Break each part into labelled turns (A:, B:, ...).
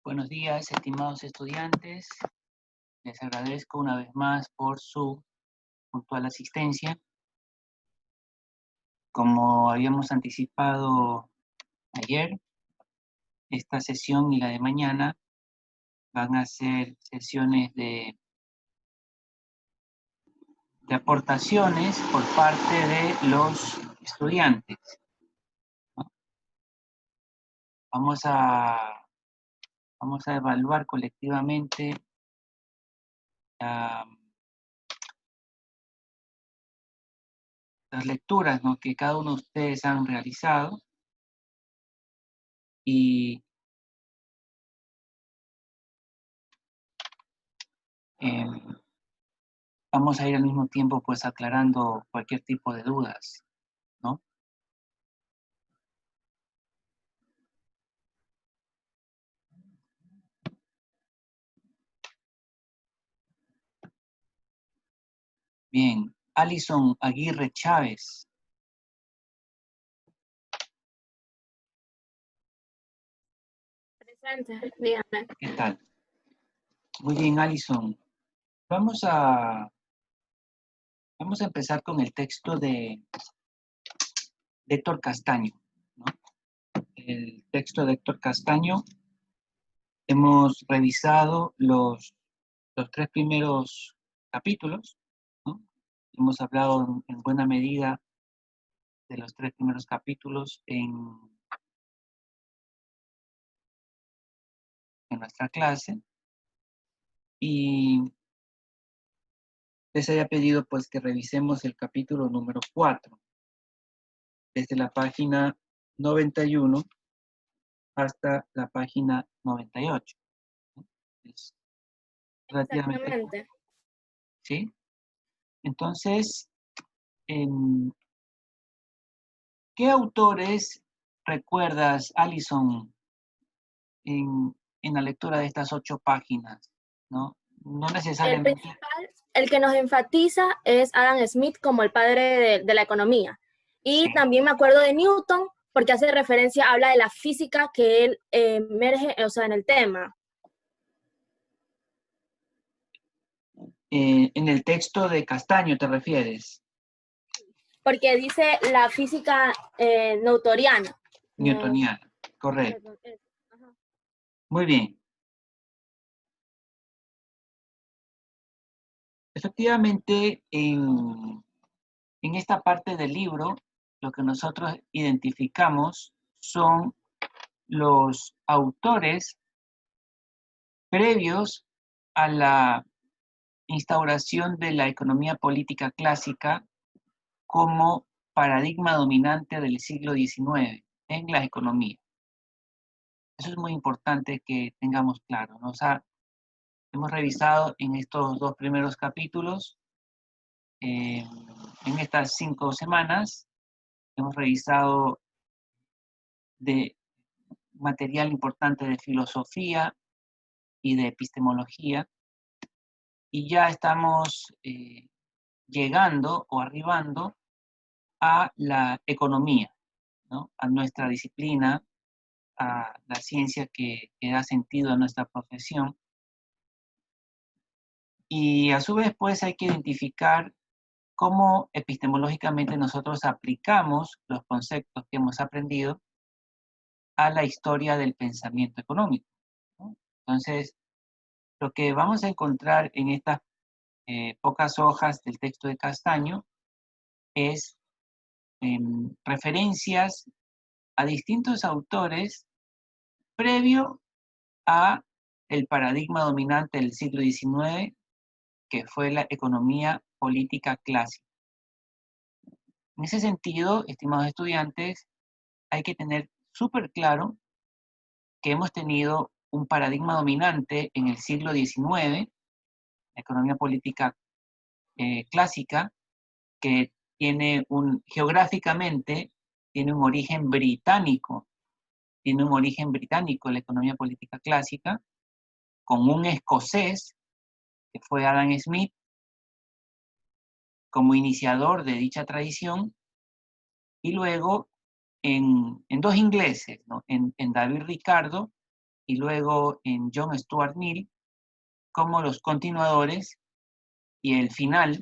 A: Buenos días, estimados estudiantes. Les agradezco una vez más por su puntual asistencia. Como habíamos anticipado ayer, esta sesión y la de mañana van a ser sesiones de aportaciones por parte de los estudiantes, ¿no? Vamos a evaluar colectivamente las lecturas, ¿no?, que cada uno de ustedes han realizado, y vamos a ir al mismo tiempo pues aclarando cualquier tipo de dudas, ¿no? Bien, Alison Aguirre Chávez.
B: Presente, dígame.
A: ¿Qué tal? Muy bien, Alison. Vamos a empezar con el texto de Héctor Castaño, ¿no? El texto de Héctor Castaño, hemos revisado los 3 primeros capítulos, ¿no? Hemos hablado en buena medida de los 3 primeros capítulos en nuestra clase, y les había pedido pues que revisemos el capítulo número 4, desde la página 91 hasta la página 98. Es relativamente corto,
B: Exactamente.
A: ¿sí? Entonces, ¿qué autores recuerdas, Alison, en la lectura de estas 8 páginas, ¿no? No
B: El
A: necesariamente.
B: principal, el que nos enfatiza es Adam Smith como el padre de la economía.
A: Sí.
B: Y también me acuerdo de Newton, porque hace referencia, habla de la física que él emerge, o sea, en el tema.
A: En el texto de Castaño, ¿te refieres?
B: Porque dice la física newtoniana.
A: Newtoniana, correcto.
B: Ajá.
A: Muy bien. Efectivamente, en esta parte del libro, lo que nosotros identificamos son los autores previos a la instauración de la economía política clásica como paradigma dominante del siglo XIX en la economía. Eso es muy importante que tengamos claro, ¿no? O sea, hemos revisado en estos 2 primeros capítulos, en estas 5 semanas, hemos revisado de material importante de filosofía y de epistemología, y ya estamos llegando o arribando a la economía, ¿no? A nuestra disciplina, a la ciencia que da sentido a nuestra profesión. Y a su vez, pues, hay que identificar cómo epistemológicamente nosotros aplicamos los conceptos que hemos aprendido a la historia del pensamiento económico, ¿no? Entonces, lo que vamos a encontrar en estas pocas hojas del texto de Castaño es referencias a distintos autores previo a el paradigma dominante del siglo XIX, que fue la economía política clásica. En ese sentido, estimados estudiantes, hay que tener súper claro que hemos tenido un paradigma dominante en el siglo XIX, la economía política clásica, que geográficamente tiene un origen británico, la economía política clásica, con un escocés, que fue Adam Smith, como iniciador de dicha tradición, y luego en 2 ingleses, ¿no? En David Ricardo y luego en John Stuart Mill como los continuadores, y el final,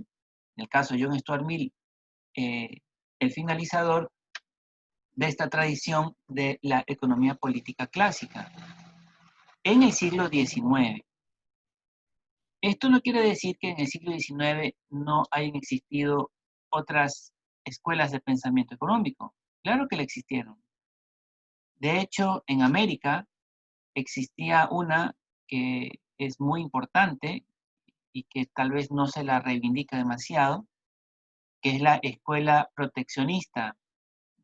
A: en el caso de John Stuart Mill, el finalizador de esta tradición de la economía política clásica en el siglo XIX. Esto no quiere decir que en el siglo XIX no hayan existido otras escuelas de pensamiento económico. Claro que le existieron. De hecho, en América existía una que es muy importante y que tal vez no se la reivindica demasiado, que es la escuela proteccionista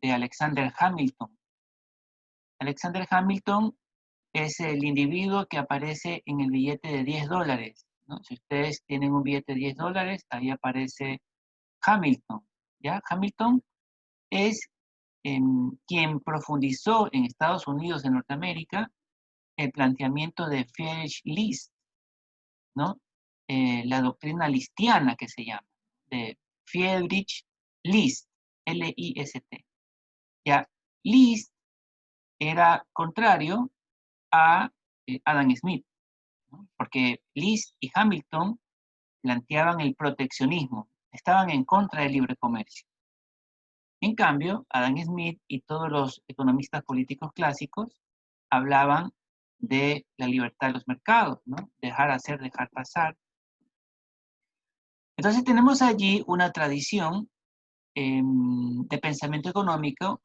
A: de Alexander Hamilton. Alexander Hamilton es el individuo que aparece en el billete de $10, ¿no? Si ustedes tienen un billete de $10, ahí aparece Hamilton, ¿ya? Hamilton es quien profundizó en Estados Unidos de Norteamérica el planteamiento de Friedrich List, ¿no? La doctrina listiana que se llama, de Friedrich List, L-I-S-T. Ya, List era contrario a Adam Smith, ¿no? Porque List y Hamilton planteaban el proteccionismo, estaban en contra del libre comercio. En cambio, Adam Smith y todos los economistas políticos clásicos hablaban de la libertad de los mercados, ¿no? Dejar hacer, dejar pasar. Entonces tenemos allí una tradición de pensamiento económico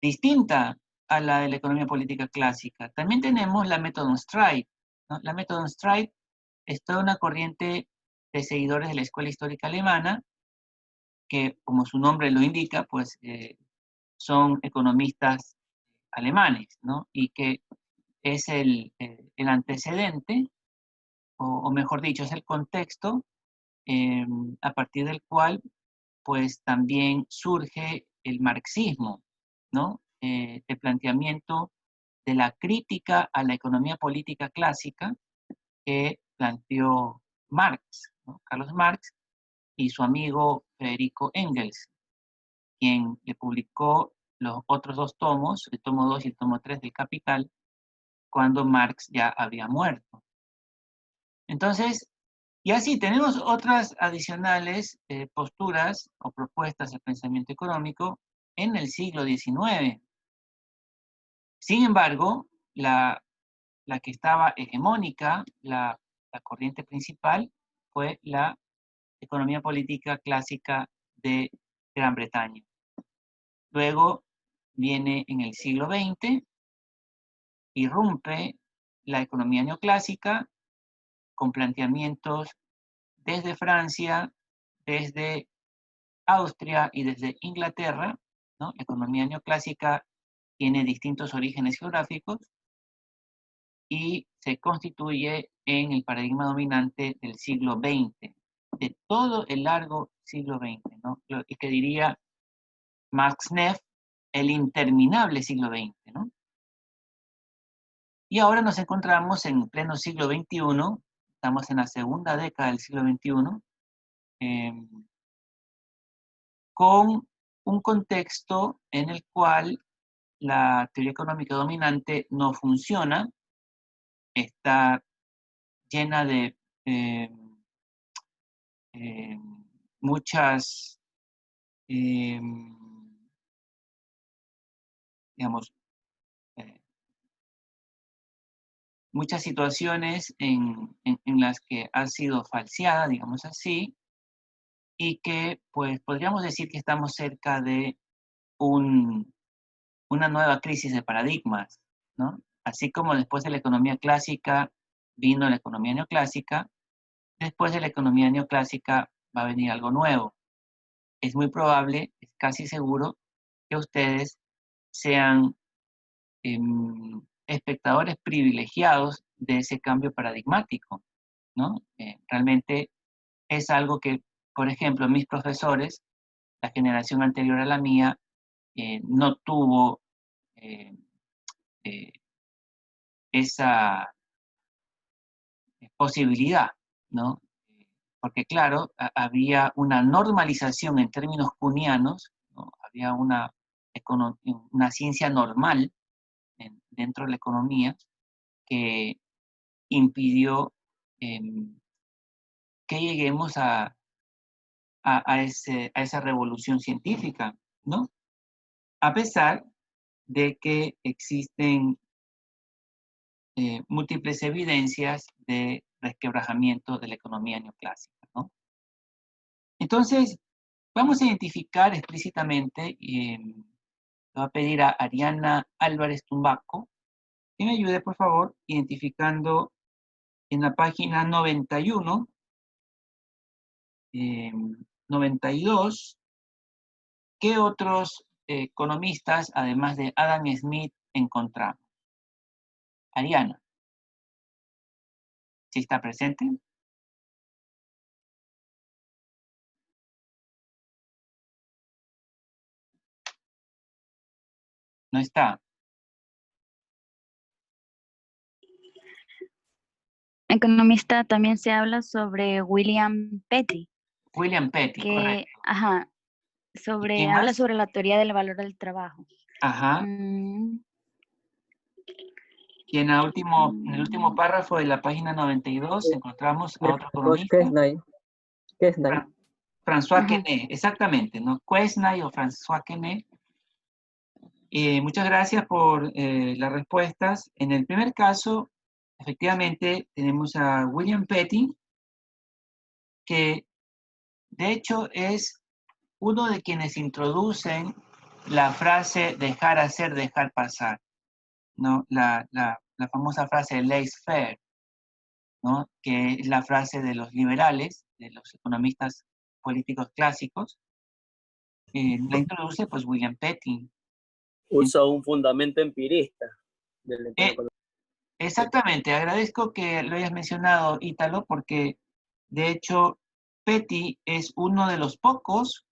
A: distinta a la de la economía política clásica. También tenemos la Methode Streit, ¿no? La Methode Streit es toda una corriente de seguidores de la escuela histórica alemana que, como su nombre lo indica, pues son economistas alemanes, ¿no? Y que es el antecedente, o mejor dicho, es el contexto a partir del cual pues también surge el marxismo, ¿no? El planteamiento de la crítica a la economía política clásica que planteó Marx, ¿no? Carlos Marx y su amigo Federico Engels, quien le publicó los otros dos tomos, el tomo 2 y el tomo 3 del Capital, cuando Marx ya había muerto. Entonces, y así tenemos otras adicionales posturas o propuestas de pensamiento económico en el siglo XIX. Sin embargo, la que estaba hegemónica, la corriente principal, fue la economía política clásica de Gran Bretaña. Luego viene en el siglo XX, irrumpe la economía neoclásica con planteamientos desde Francia, desde Austria y desde Inglaterra, ¿no? La economía neoclásica tiene distintos orígenes geográficos y se constituye en el paradigma dominante del siglo XX, de todo el largo siglo XX, ¿no? Lo que diría Max Neff, el interminable siglo XX, ¿no? Y ahora nos encontramos en pleno siglo XXI, estamos en la segunda década del siglo XXI, con un contexto en el cual la teoría económica dominante no funciona, está llena de eh, muchas, eh, digamos, eh, muchas situaciones en las que ha sido falseada, digamos así, y que pues podríamos decir que estamos cerca de una nueva crisis de paradigmas, ¿no? Así como después de la economía clásica vino la economía neoclásica, después de la economía neoclásica va a venir algo nuevo. Es muy probable, es casi seguro, que ustedes sean espectadores privilegiados de ese cambio paradigmático, ¿no? Realmente es algo que, por ejemplo, mis profesores, la generación anterior a la mía, no tuvo eh, eh, esa posibilidad, ¿no? Porque claro, había una normalización en términos kuhnianos, ¿no? Había una ciencia normal dentro de la economía, que impidió que lleguemos a esa revolución científica, ¿no? A pesar de que existen múltiples evidencias de resquebrajamiento de la economía neoclásica, ¿no? Entonces, vamos a identificar explícitamente, le voy a pedir a Ariana Álvarez Tumbaco que me ayude, por favor, identificando en la página 91, 92, qué otros economistas, además de Adam Smith, encontramos. Ariana, ¿sí está presente? No está.
C: Economista también se habla sobre William Petty,
A: William Petty,
C: que,
A: correcto.
C: ajá,
A: ¿Y quién
C: habla
A: más?
C: sobre la teoría del valor del trabajo.
A: Ajá. Y en el último párrafo de la página 92 encontramos a otro economista.
D: Quesnay.
A: François Quesnay, exactamente, ¿no? Quesnay o François Quesnay. Muchas gracias por las respuestas. En el primer caso, efectivamente, tenemos a William Petty, que de hecho es uno de quienes introducen la frase dejar hacer, dejar pasar, ¿no? La famosa frase laissez-faire, ¿no? Que es la frase de los liberales, de los economistas políticos clásicos. La introduce pues William Petty.
D: Usa un fundamento empirista del entorno.
A: Exactamente, agradezco que lo hayas mencionado, Ítalo, porque de hecho Petty es uno de los pocos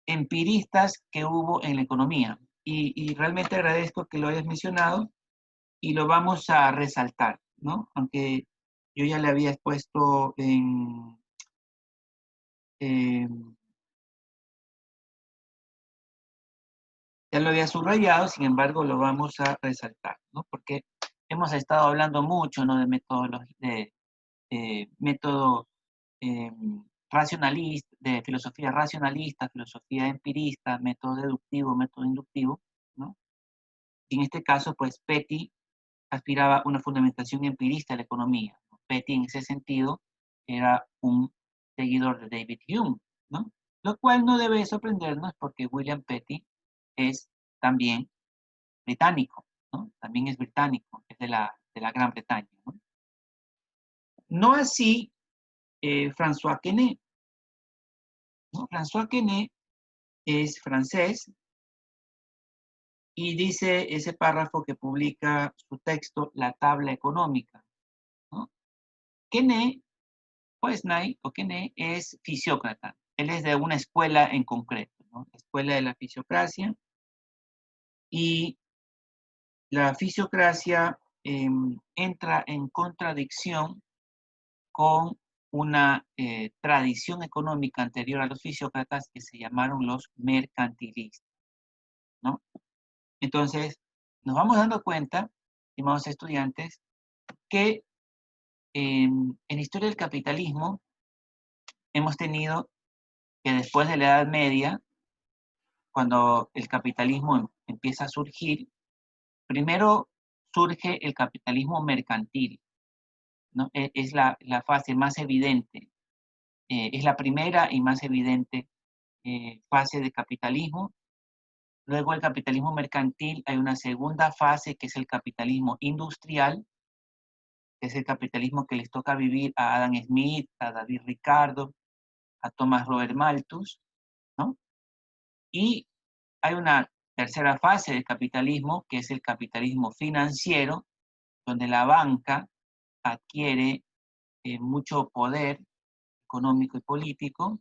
A: empiristas que hubo en la economía. Y realmente agradezco que lo hayas mencionado y lo vamos a resaltar, ¿no? Aunque yo ya le había expuesto ya lo había subrayado, sin embargo lo vamos a resaltar, ¿no? Porque hemos estado hablando mucho, ¿no? De método racionalista, de filosofía racionalista, filosofía empirista, método deductivo, método inductivo, ¿no? Y en este caso, pues Petty aspiraba a una fundamentación empirista de la economía, ¿no? Petty en ese sentido era un seguidor de David Hume, ¿no? Lo cual no debe sorprendernos porque William Petty es también británico, ¿no? También es británico, es de la Gran Bretaña, ¿no? No así François Quesnay, ¿no? François Quesnay es francés y dice ese párrafo que publica su texto, La tabla económica, ¿no? Quesnay, Quesnay es fisiócrata. Él es de una escuela en concreto, ¿no? Escuela de la fisiocracia. Y la fisiocracia entra en contradicción con una tradición económica anterior a los fisiócratas que se llamaron los mercantilistas, ¿no? Entonces, nos vamos dando cuenta, estimados estudiantes, que en la historia del capitalismo hemos tenido que después de la Edad Media, cuando el capitalismo empieza a surgir, primero surge el capitalismo mercantil, ¿no? Es la fase más evidente, es la primera y más evidente fase de capitalismo. Luego el capitalismo mercantil, hay una segunda fase que es el capitalismo industrial, que es el capitalismo que les toca vivir a Adam Smith, a David Ricardo, a Thomas Robert Malthus, ¿no? Y hay una tercera fase del capitalismo, que es el capitalismo financiero, donde la banca adquiere mucho poder económico y político.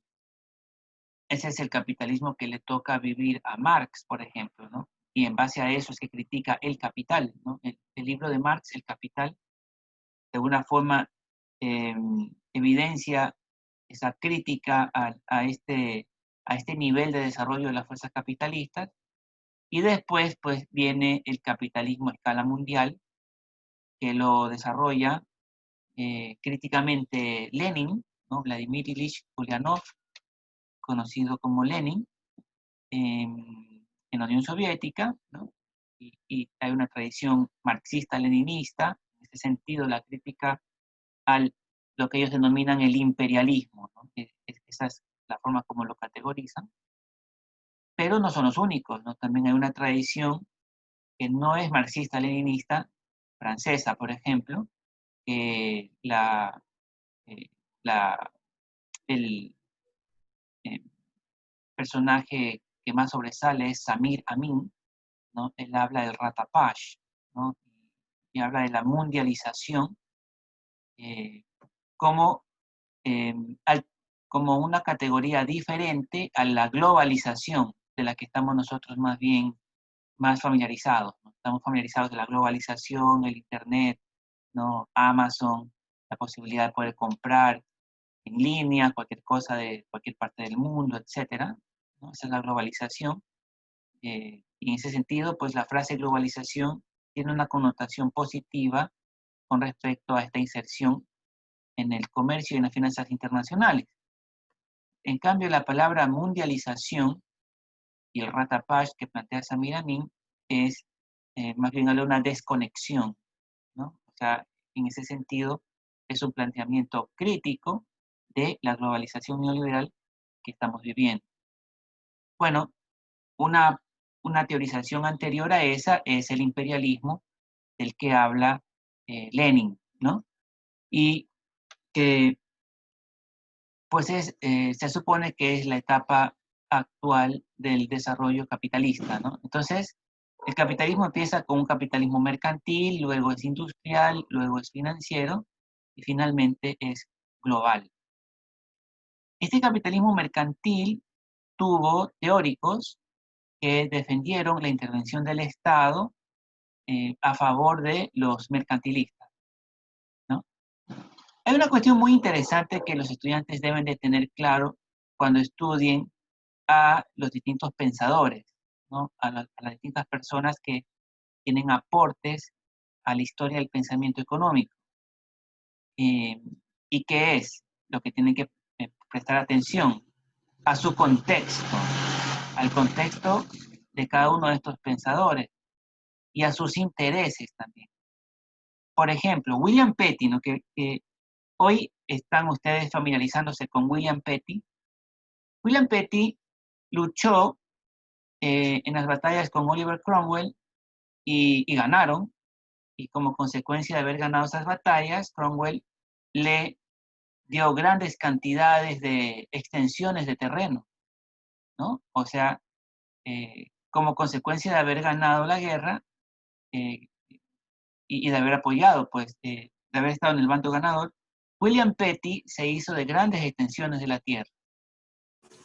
A: Ese es el capitalismo que le toca vivir a Marx, por ejemplo, ¿no? Y en base a eso es que critica El Capital, ¿no? El libro de Marx, El Capital, de alguna forma evidencia esa crítica a este nivel de desarrollo de las fuerzas capitalistas. Y después, pues, viene el capitalismo a escala mundial, que lo desarrolla críticamente Lenin, ¿no? Vladimir Ilich Ulyanov, conocido como Lenin, en la Unión Soviética, ¿no? Y hay una tradición marxista-leninista, en ese sentido la crítica a lo que ellos denominan el imperialismo, ¿no? Esa es la forma como lo categorizan, pero no son los únicos, ¿no? También hay una tradición que no es marxista-leninista, francesa, por ejemplo, eh, la, eh, la, el personaje que más sobresale es Samir Amin, ¿no? Él habla del ratapage, ¿no? Y habla de la mundialización eh, como, eh, como una categoría diferente a la globalización de la que estamos nosotros más bien más familiarizados, ¿no? Estamos familiarizados de la globalización, el Internet, ¿no? Amazon, la posibilidad de poder comprar en línea cualquier cosa de cualquier parte del mundo, etcétera, ¿no? Esa es la globalización. Y en ese sentido, pues la frase globalización tiene una connotación positiva con respecto a esta inserción en el comercio y en las finanzas internacionales. En cambio, la palabra mundialización y el ratapage que plantea Samir Amin es más bien habla de una desconexión, ¿no? O sea, en ese sentido, es un planteamiento crítico de la globalización neoliberal que estamos viviendo. Bueno, una, una teorización anterior a esa es el imperialismo del que habla Lenin, ¿no? Y que pues se supone que es la etapa actual del desarrollo capitalista, ¿no? Entonces, el capitalismo empieza con un capitalismo mercantil, luego es industrial, luego es financiero y finalmente es global. Este capitalismo mercantil tuvo teóricos que defendieron la intervención del Estado a favor de los mercantilistas, ¿no? Hay una cuestión muy interesante que los estudiantes deben de tener claro cuando estudien a los distintos pensadores, ¿no? A las distintas personas que tienen aportes a la historia del pensamiento económico. ¿Y qué es lo que tienen que prestar atención? A su contexto, al contexto de cada uno de estos pensadores y a sus intereses también. Por ejemplo, William Petty, ¿no? que hoy están ustedes familiarizándose con William Petty. William Petty luchó en las batallas con Oliver Cromwell y ganaron, y como consecuencia de haber ganado esas batallas, Cromwell le dio grandes cantidades de extensiones de terreno, ¿no? O sea, como consecuencia de haber ganado la guerra y de haber apoyado, pues, de haber estado en el bando ganador, William Petty se hizo de grandes extensiones de la tierra.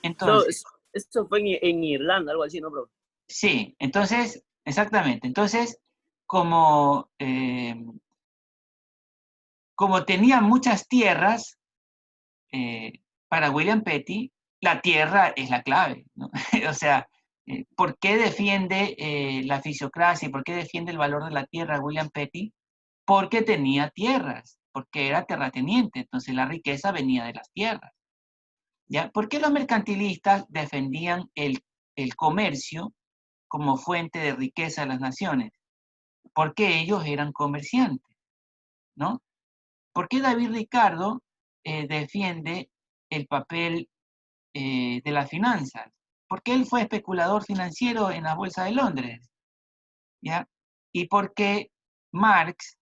A: Entonces,
D: Eso fue en Irlanda, algo así, ¿no, bro?
A: sí, entonces, exactamente. Entonces, como, como tenía muchas tierras, para William Petty, la tierra es la clave, ¿no? O sea, ¿por qué defiende la fisiocracia y por qué defiende el valor de la tierra William Petty? Porque tenía tierras, porque era terrateniente, entonces la riqueza venía de las tierras. ¿Ya? ¿Por qué los mercantilistas defendían el comercio como fuente de riqueza de las naciones? Porque ellos eran comerciantes, ¿no? ¿Por qué David Ricardo defiende el papel de las finanzas? Porque él fue especulador financiero en la Bolsa de Londres, ¿ya? Y porque Marx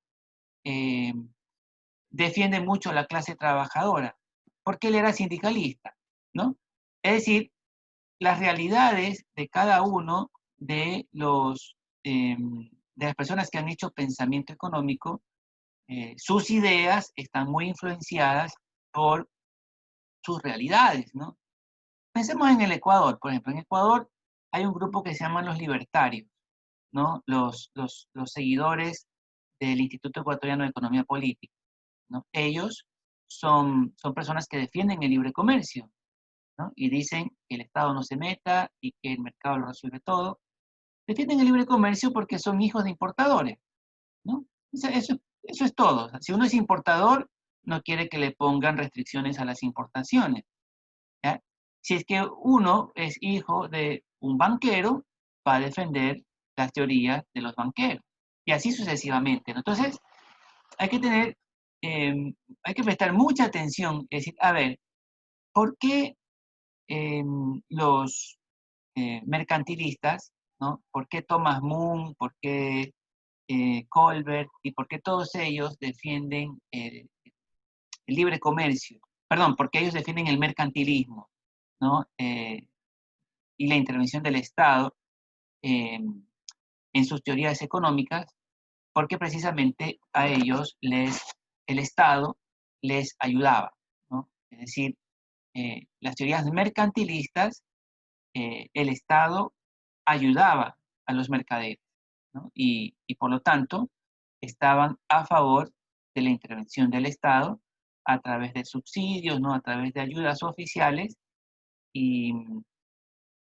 A: defiende mucho a la clase trabajadora, porque él era sindicalista, ¿no? Es decir, las realidades de cada uno de de las personas que han hecho pensamiento económico, sus ideas están muy influenciadas por sus realidades, ¿no? Pensemos en el Ecuador, por ejemplo. En Ecuador hay un grupo que se llaman los libertarios, ¿no? Los seguidores del Instituto Ecuatoriano de Economía Política, ¿no? Ellos son personas que defienden el libre comercio, ¿no? Y dicen que el Estado no se meta y que el mercado lo resuelve todo. Defienden el libre comercio porque son hijos de importadores, ¿no? Eso Eso es todo. O sea, si uno es importador, no quiere que le pongan restricciones a las importaciones, ¿ya? Si es que uno es hijo de un banquero, va a defender las teorías de los banqueros. Y así sucesivamente, ¿no? Entonces, hay que tener, hay que prestar mucha atención. Es decir, a ver, ¿por qué los mercantilistas, ¿no? ¿Por qué Thomas Moon? ¿Por qué Colbert? ¿Y por qué todos ellos defienden el libre comercio? Perdón, porque ellos defienden el mercantilismo, ¿no? Y la intervención del Estado en sus teorías económicas, porque precisamente a ellos el Estado les ayudaba, ¿no? Es decir, las teorías mercantilistas, el Estado ayudaba a los mercaderes, ¿no? Y por lo tanto estaban a favor de la intervención del Estado a través de subsidios, ¿no? A través de ayudas oficiales y,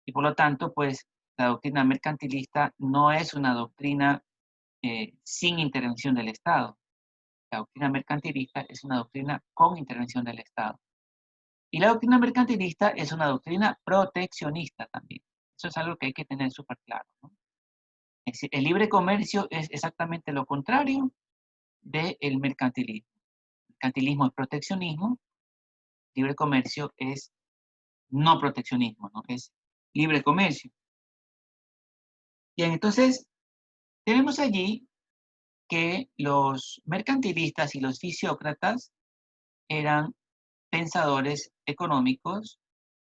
A: y por lo tanto, pues la doctrina mercantilista no es una doctrina sin intervención del Estado. La doctrina mercantilista es una doctrina con intervención del Estado. Y la doctrina mercantilista es una doctrina proteccionista también. Eso es algo que hay que tener súper claro, ¿no? Es decir, el libre comercio es exactamente lo contrario del mercantilismo. El mercantilismo es proteccionismo, libre comercio es no proteccionismo, ¿no? Es libre comercio. Bien, entonces tenemos allí que los mercantilistas y los fisiócratas eran pensadores económicos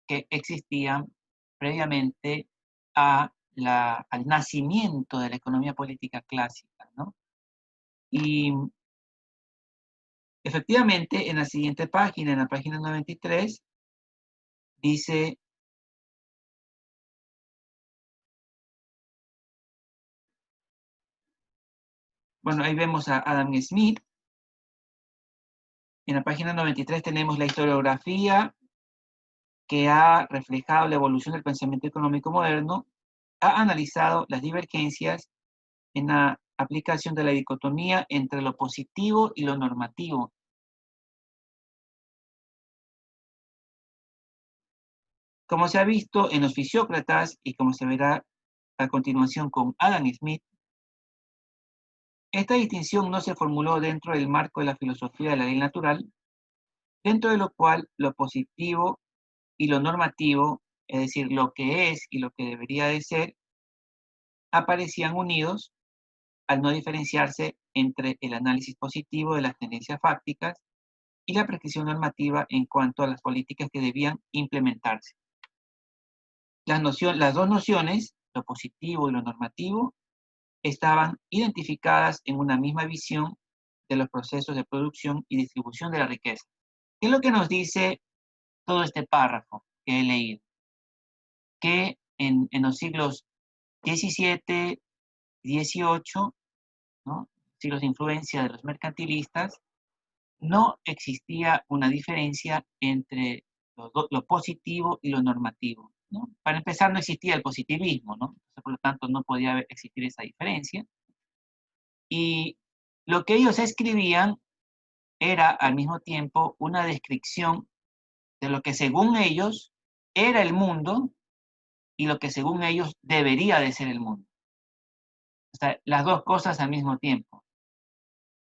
A: que existían previamente al nacimiento de la economía política clásica, ¿no? Y efectivamente, en la siguiente página, en la página 93, dice, bueno, ahí vemos a Adam Smith. En la página 93 tenemos la historiografía que ha reflejado la evolución del pensamiento económico moderno, ha analizado las divergencias en la aplicación de la dicotomía entre lo positivo y lo normativo. Como se ha visto en los fisiócratas y como se verá a continuación con Adam Smith, esta distinción no se formuló dentro del marco de la filosofía de la ley natural, dentro de lo cual lo positivo y lo normativo, es decir, lo que es y lo que debería de ser, aparecían unidos al no diferenciarse entre el análisis positivo de las tendencias fácticas y la prescripción normativa en cuanto a las políticas que debían implementarse. Las dos nociones, lo positivo y lo normativo, estaban identificadas en una misma visión de los procesos de producción y distribución de la riqueza. ¿Qué es lo que nos dice todo este párrafo que he leído? Que en los siglos XVII, XVIII, ¿no? Siglos de influencia de los mercantilistas, no existía una diferencia entre lo positivo y lo normativo, ¿no? Para empezar, no existía el positivismo, ¿no? Por lo tanto, no podía existir esa diferencia. Y lo que ellos escribían era al mismo tiempo una descripción de lo que según ellos era el mundo y lo que según ellos debería de ser el mundo. O sea, las dos cosas al mismo tiempo.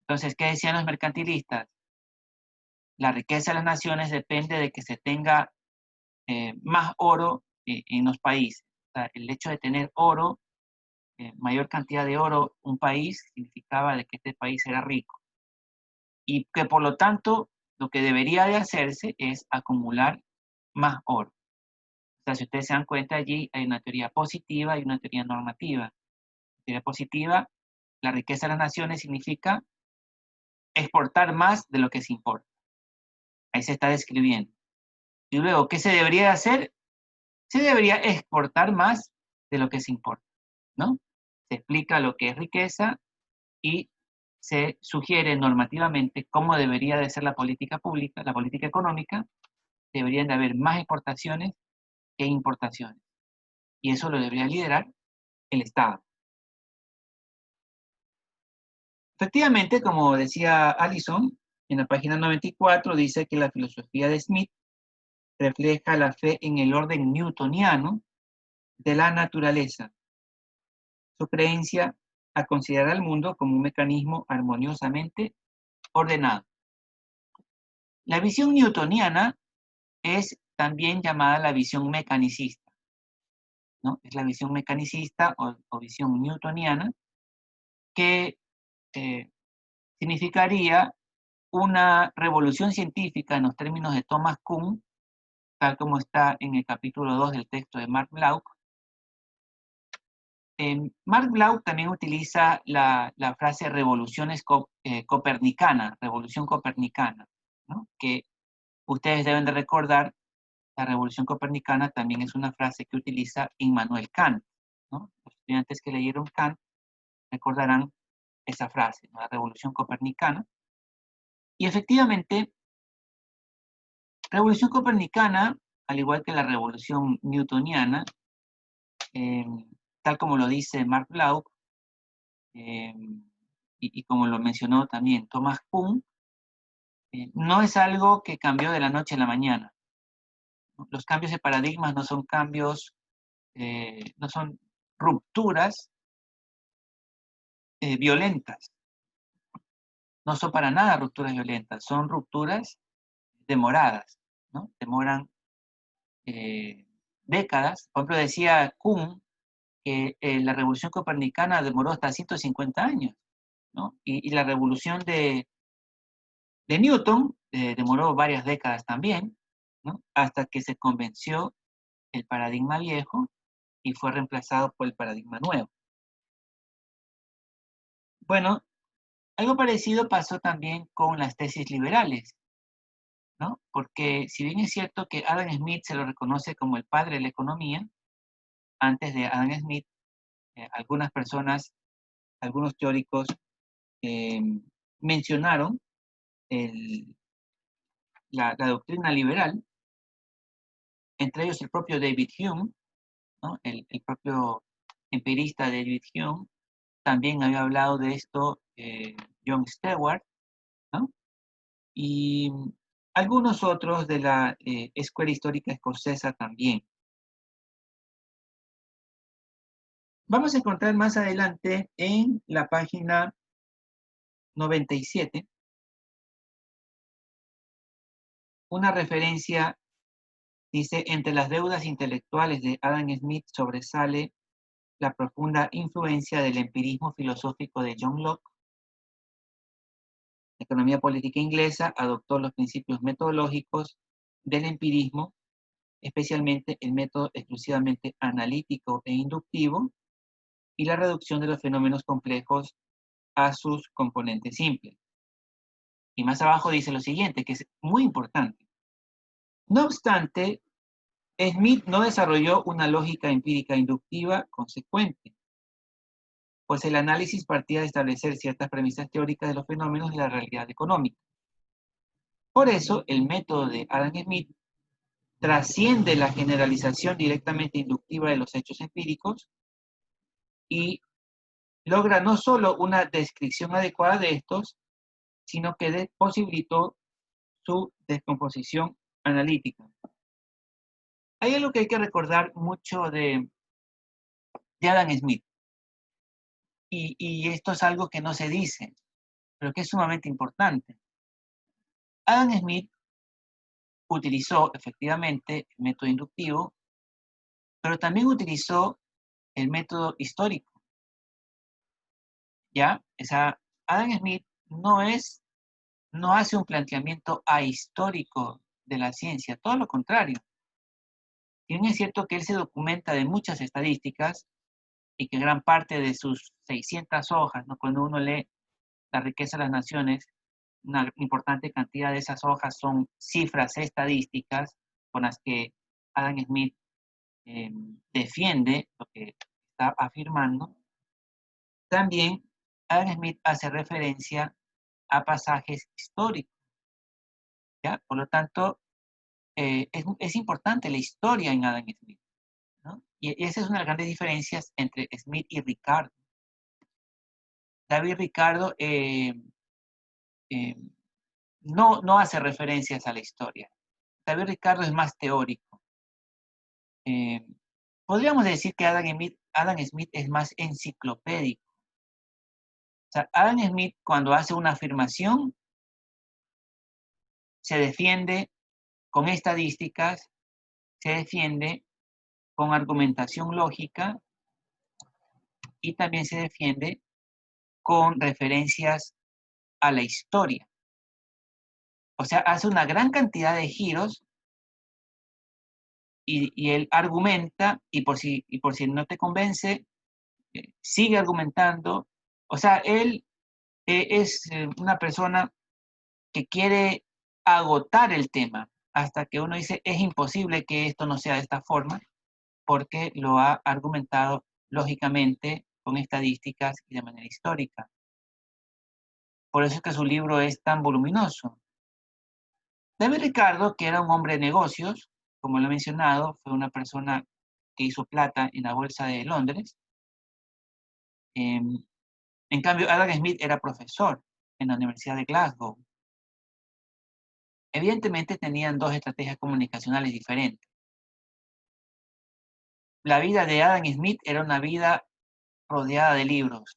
A: Entonces, ¿qué decían los mercantilistas? La riqueza de las naciones depende de que se tenga más oro en los países. O sea, el hecho de tener oro, mayor cantidad de oro, un país, significaba de que este país era rico. Y que por lo tanto, lo que debería de hacerse es acumular más oro. O sea, si ustedes se dan cuenta allí, hay una teoría positiva y una teoría normativa. La teoría positiva, la riqueza de las naciones significa exportar más de lo que se importa. Ahí se está describiendo. Y luego, ¿qué se debería hacer? Se debería exportar más de lo que se importa, ¿no? Se explica lo que es riqueza y se sugiere normativamente cómo debería de ser la política pública, la política económica. Deberían de haber más exportaciones que importaciones. Y eso lo debería liderar el Estado. Efectivamente, como decía Allison, en la página 94 dice que la filosofía de Smith refleja la fe en el orden newtoniano de la naturaleza, su creencia a considerar al mundo como un mecanismo armoniosamente ordenado. La visión newtoniana es también llamada la visión mecanicista, ¿no? Es la visión mecanicista o visión newtoniana que significaría una revolución científica en los términos de Thomas Kuhn, tal como está en el capítulo 2 del texto de Mark Glauc. Mark Glauc también utiliza la frase revolución copernicana, ¿no? Que ustedes deben de recordar, la revolución copernicana también es una frase que utiliza Immanuel Kant, ¿no? Los estudiantes que leyeron Kant recordarán esa frase, ¿no? La revolución copernicana. Y efectivamente, revolución copernicana, al igual que la revolución newtoniana, tal como lo dice Mark Glauc, y como lo mencionó también Thomas Kuhn, no es algo que cambió de la noche a la mañana, ¿no? Los cambios de paradigmas no son cambios, no son rupturas violentas, no son para nada rupturas violentas, son rupturas demoradas, ¿no? Demoran décadas. Por ejemplo, decía Kuhn que la revolución copernicana demoró hasta 150 años, ¿no? Y la revolución de Newton demoró varias décadas también, ¿no? Hasta que se convenció el paradigma viejo y fue reemplazado por el paradigma nuevo. Bueno, algo parecido pasó también con las tesis liberales, ¿no? Porque si bien es cierto que Adam Smith se lo reconoce como el padre de la economía, antes de Adam Smith, algunas personas, algunos teóricos eh, mencionaron la doctrina liberal, entre ellos el propio David Hume, ¿no? El propio empirista David Hume, también había hablado de esto John Stewart, ¿no? Y algunos otros de la Escuela Histórica Escocesa también. Vamos a encontrar más adelante en la página 97 una referencia, dice, entre las deudas intelectuales de Adam Smith sobresale la profunda influencia del empirismo filosófico de John Locke. La economía política inglesa adoptó los principios metodológicos del empirismo, especialmente el método exclusivamente analítico e inductivo y la reducción de los fenómenos complejos a sus componentes simples. Y más abajo dice lo siguiente, que es muy importante. No obstante, Smith no desarrolló una lógica empírica inductiva consecuente, pues el análisis partía de establecer ciertas premisas teóricas de los fenómenos de la realidad económica. Por eso, el método de Adam Smith trasciende la generalización directamente inductiva de los hechos empíricos y logra no solo una descripción adecuada de estos, sino que posibilitó su descomposición analítica. Hay algo que hay que recordar mucho de Adam Smith, y esto es algo que no se dice, pero que es sumamente importante. Adam Smith utilizó efectivamente el método inductivo, pero también utilizó el método histórico. ¿Ya? Adam Smith no hace un planteamiento ahistórico de la ciencia, todo lo contrario. Si bien es cierto que él se documenta de muchas estadísticas y que gran parte de sus 600 hojas, ¿no? Cuando uno lee La riqueza de las naciones, una importante cantidad de esas hojas son cifras estadísticas con las que Adam Smith defiende lo que está afirmando. También Adam Smith hace referencia a pasajes históricos, ¿ya? Por lo tanto, es importante la historia en Adam Smith, ¿no? Y esa es una de las grandes diferencias entre Smith y Ricardo. David Ricardo no hace referencias a la historia. David Ricardo es más teórico. Podríamos decir que Adam Smith es más enciclopédico. O sea, Adam Smith, cuando hace una afirmación, se defiende con estadísticas, se defiende con argumentación lógica y también se defiende con referencias a la historia. O sea, hace una gran cantidad de giros y él argumenta, y por si no te convence, sigue argumentando. O sea, él es una persona que quiere agotar el tema hasta que uno dice, es imposible que esto no sea de esta forma, porque lo ha argumentado lógicamente con estadísticas y de manera histórica. Por eso es que su libro es tan voluminoso. David Ricardo, que era un hombre de negocios, como lo he mencionado, fue una persona que hizo plata en la bolsa de Londres. En cambio, Adam Smith era profesor en la Universidad de Glasgow. Evidentemente tenían dos estrategias comunicacionales diferentes. La vida de Adam Smith era una vida rodeada de libros,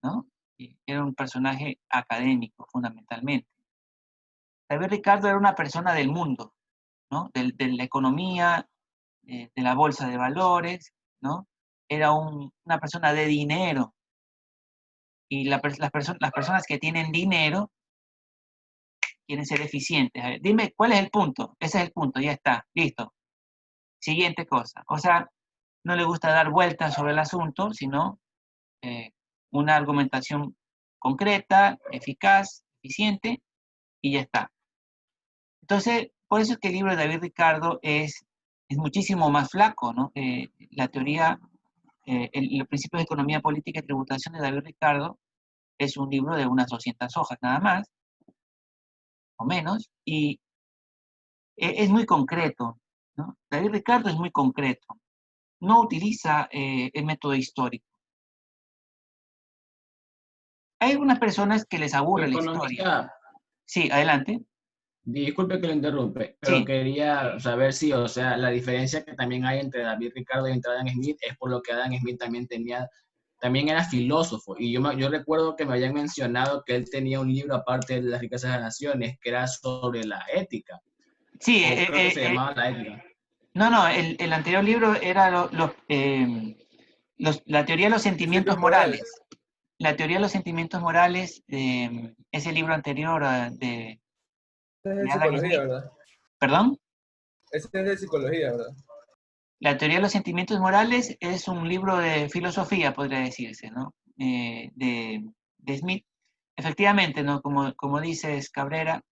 A: ¿no? Era un personaje académico, fundamentalmente. David Ricardo era una persona del mundo, ¿no? De la economía, de la bolsa de valores, ¿no? Era una persona de dinero. Y las personas que tienen dinero quieren ser eficientes. A ver, dime, ¿cuál es el punto? Ese es el punto, ya está, listo. Siguiente cosa. O sea, no le gusta dar vueltas sobre el asunto, sino una argumentación concreta, eficaz, eficiente, y ya está. Entonces, por eso es que el libro de David Ricardo es muchísimo más flaco, ¿no? La teoría, los principios de economía política y tributación de David Ricardo es un libro de unas 200 hojas nada más, o menos, y es muy concreto, ¿no? David Ricardo es muy concreto. No utiliza el método histórico. Hay algunas personas que les aburre la historia.
E: Economista,
A: Sí, adelante.
E: disculpe que lo interrumpe, pero
A: Sí,
E: quería saber si, o sea, la diferencia que también hay entre David Ricardo y entre Adam Smith es por lo que Adam Smith también era filósofo. Y yo recuerdo que me habían mencionado que él tenía un libro aparte de Las riquezas de las naciones, que era sobre la ética.
A: sí.
E: O creo que se llamaba La ética.
A: No, el anterior libro era la teoría de los sentimientos morales. La teoría de los sentimientos morales, ese libro anterior de
F: Ese es de
A: Adam
F: psicología,
A: Smith.
F: ¿verdad?
A: ¿Perdón?
F: Ese es de psicología, ¿verdad?
A: La teoría de los sentimientos morales es un libro de filosofía, podría decirse, ¿no? De Smith. Efectivamente, ¿no? Como dices, Cabrera,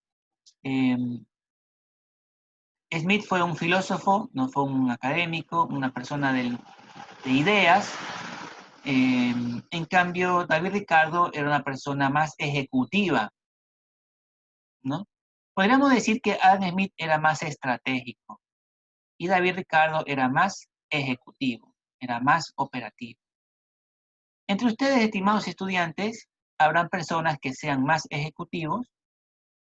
A: Smith fue un filósofo, no fue un académico, una persona de ideas. En cambio, David Ricardo era una persona más ejecutiva, ¿no? Podríamos decir que Adam Smith era más estratégico y David Ricardo era más ejecutivo, era más operativo. Entre ustedes, estimados estudiantes, habrán personas que sean más ejecutivos,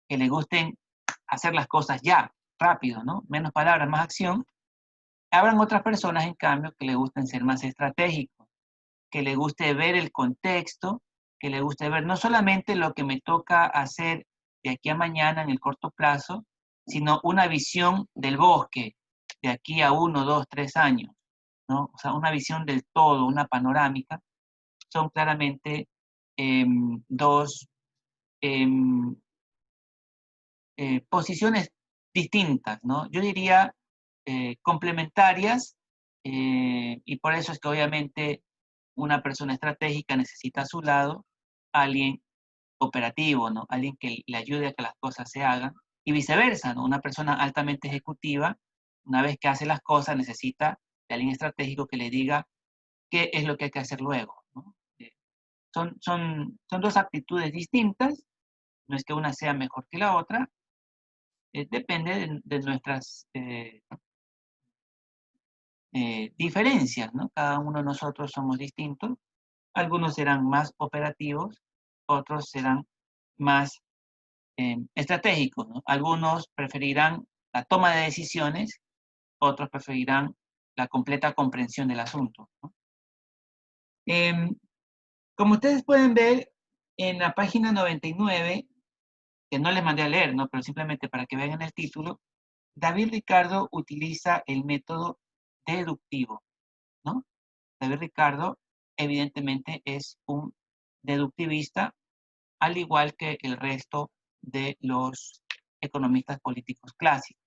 A: que les gusten hacer las cosas ya, rápido, ¿no? Menos palabras, más acción. Habrán otras personas, en cambio, que les gusten ser más estratégicos, que les guste ver el contexto, que les guste ver no solamente lo que me toca hacer de aquí a mañana en el corto plazo, sino una visión del bosque de aquí a 1, 2, 3 años, ¿no? O sea, una visión del todo, una panorámica. Son claramente dos posiciones distintas, ¿no? Yo diría complementarias, y por eso es que obviamente una persona estratégica necesita a su lado a alguien operativo, ¿no? Alguien que le ayude a que las cosas se hagan, y viceversa, ¿no? Una persona altamente ejecutiva, una vez que hace las cosas, necesita de alguien estratégico que le diga qué es lo que hay que hacer luego, ¿no? Son dos actitudes distintas, no es que una sea mejor que la otra, depende de nuestras diferencias, ¿no? Cada uno de nosotros somos distintos Algunos serán más operativos, otros serán más estratégicos, ¿no? Algunos preferirán la toma de decisiones, otros preferirán la completa comprensión del asunto, ¿no? Como ustedes pueden ver en la página 99, que no les mandé a leer, ¿no? Pero simplemente para que vean el título, David Ricardo utiliza el método deductivo, ¿no? David Ricardo, evidentemente, es un deductivista, al igual que el resto de los economistas políticos clásicos,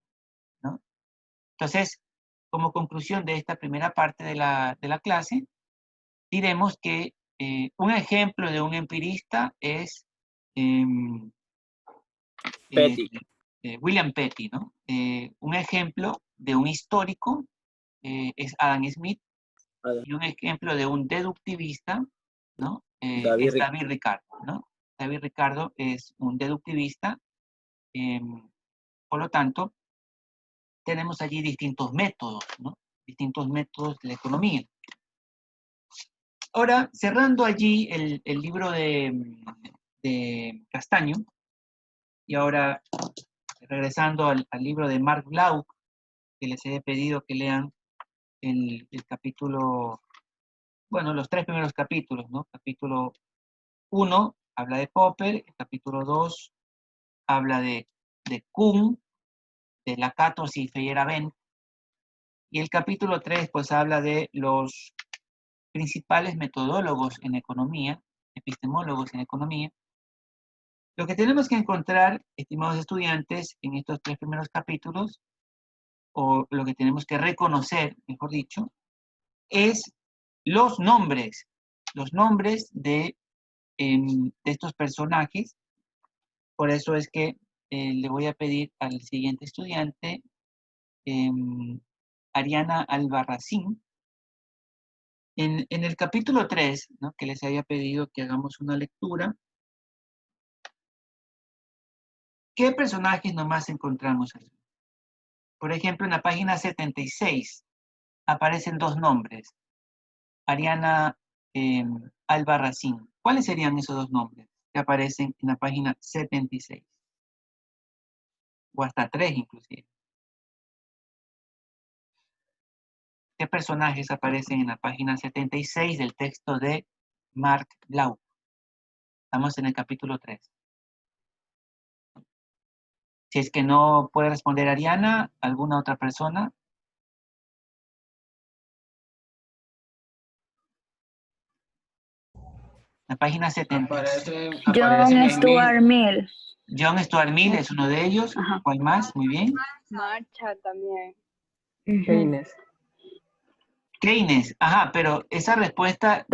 A: ¿no? Entonces, como conclusión de esta primera parte de la clase, diremos que un ejemplo de un empirista es
D: Petty.
A: William Petty, ¿no? Un ejemplo de un histórico es Adam Smith, y un ejemplo de un deductivista, ¿no?
D: David
A: Es David Ricardo, ¿no? David Ricardo es un deductivista, por lo tanto, tenemos allí distintos métodos, ¿no? Distintos métodos de la economía. Ahora, cerrando allí el libro de Castaño, y ahora regresando al libro de Mark Glauc, que les he pedido que lean el capítulo, bueno, los 3 primeros capítulos, ¿no? Capítulo 1 habla de Popper, el capítulo 2 habla de Kuhn, de Lakatos y Feyerabend, y el capítulo 3 pues habla de los principales metodólogos en economía, epistemólogos en economía. Lo que tenemos que encontrar, estimados estudiantes, en estos 3 primeros capítulos, o lo que tenemos que reconocer, mejor dicho, es los nombres de estos personajes. Por eso es que le voy a pedir al siguiente estudiante, Ariana Albarracín, en el capítulo 3, ¿no? Que les había pedido que hagamos una lectura. ¿Qué personajes nomás encontramos aquí? Por ejemplo, en la página 76 aparecen 2 nombres, Ariana Albarracín. ¿Cuáles serían esos 2 nombres que aparecen en la página 76? O hasta 3 inclusive. ¿Qué personajes aparecen en la página 76 del texto de Mark Glauc? Estamos en el capítulo 3. Si es que no puede responder Ariana, ¿alguna otra persona? La página 76.
C: John Stuart Mill.
A: John Stuart Mill es uno de ellos.
C: Ajá.
A: ¿Cuál más? Muy bien.
G: Marcha también.
F: Keynes.
A: Keynes. Ajá, pero esa respuesta...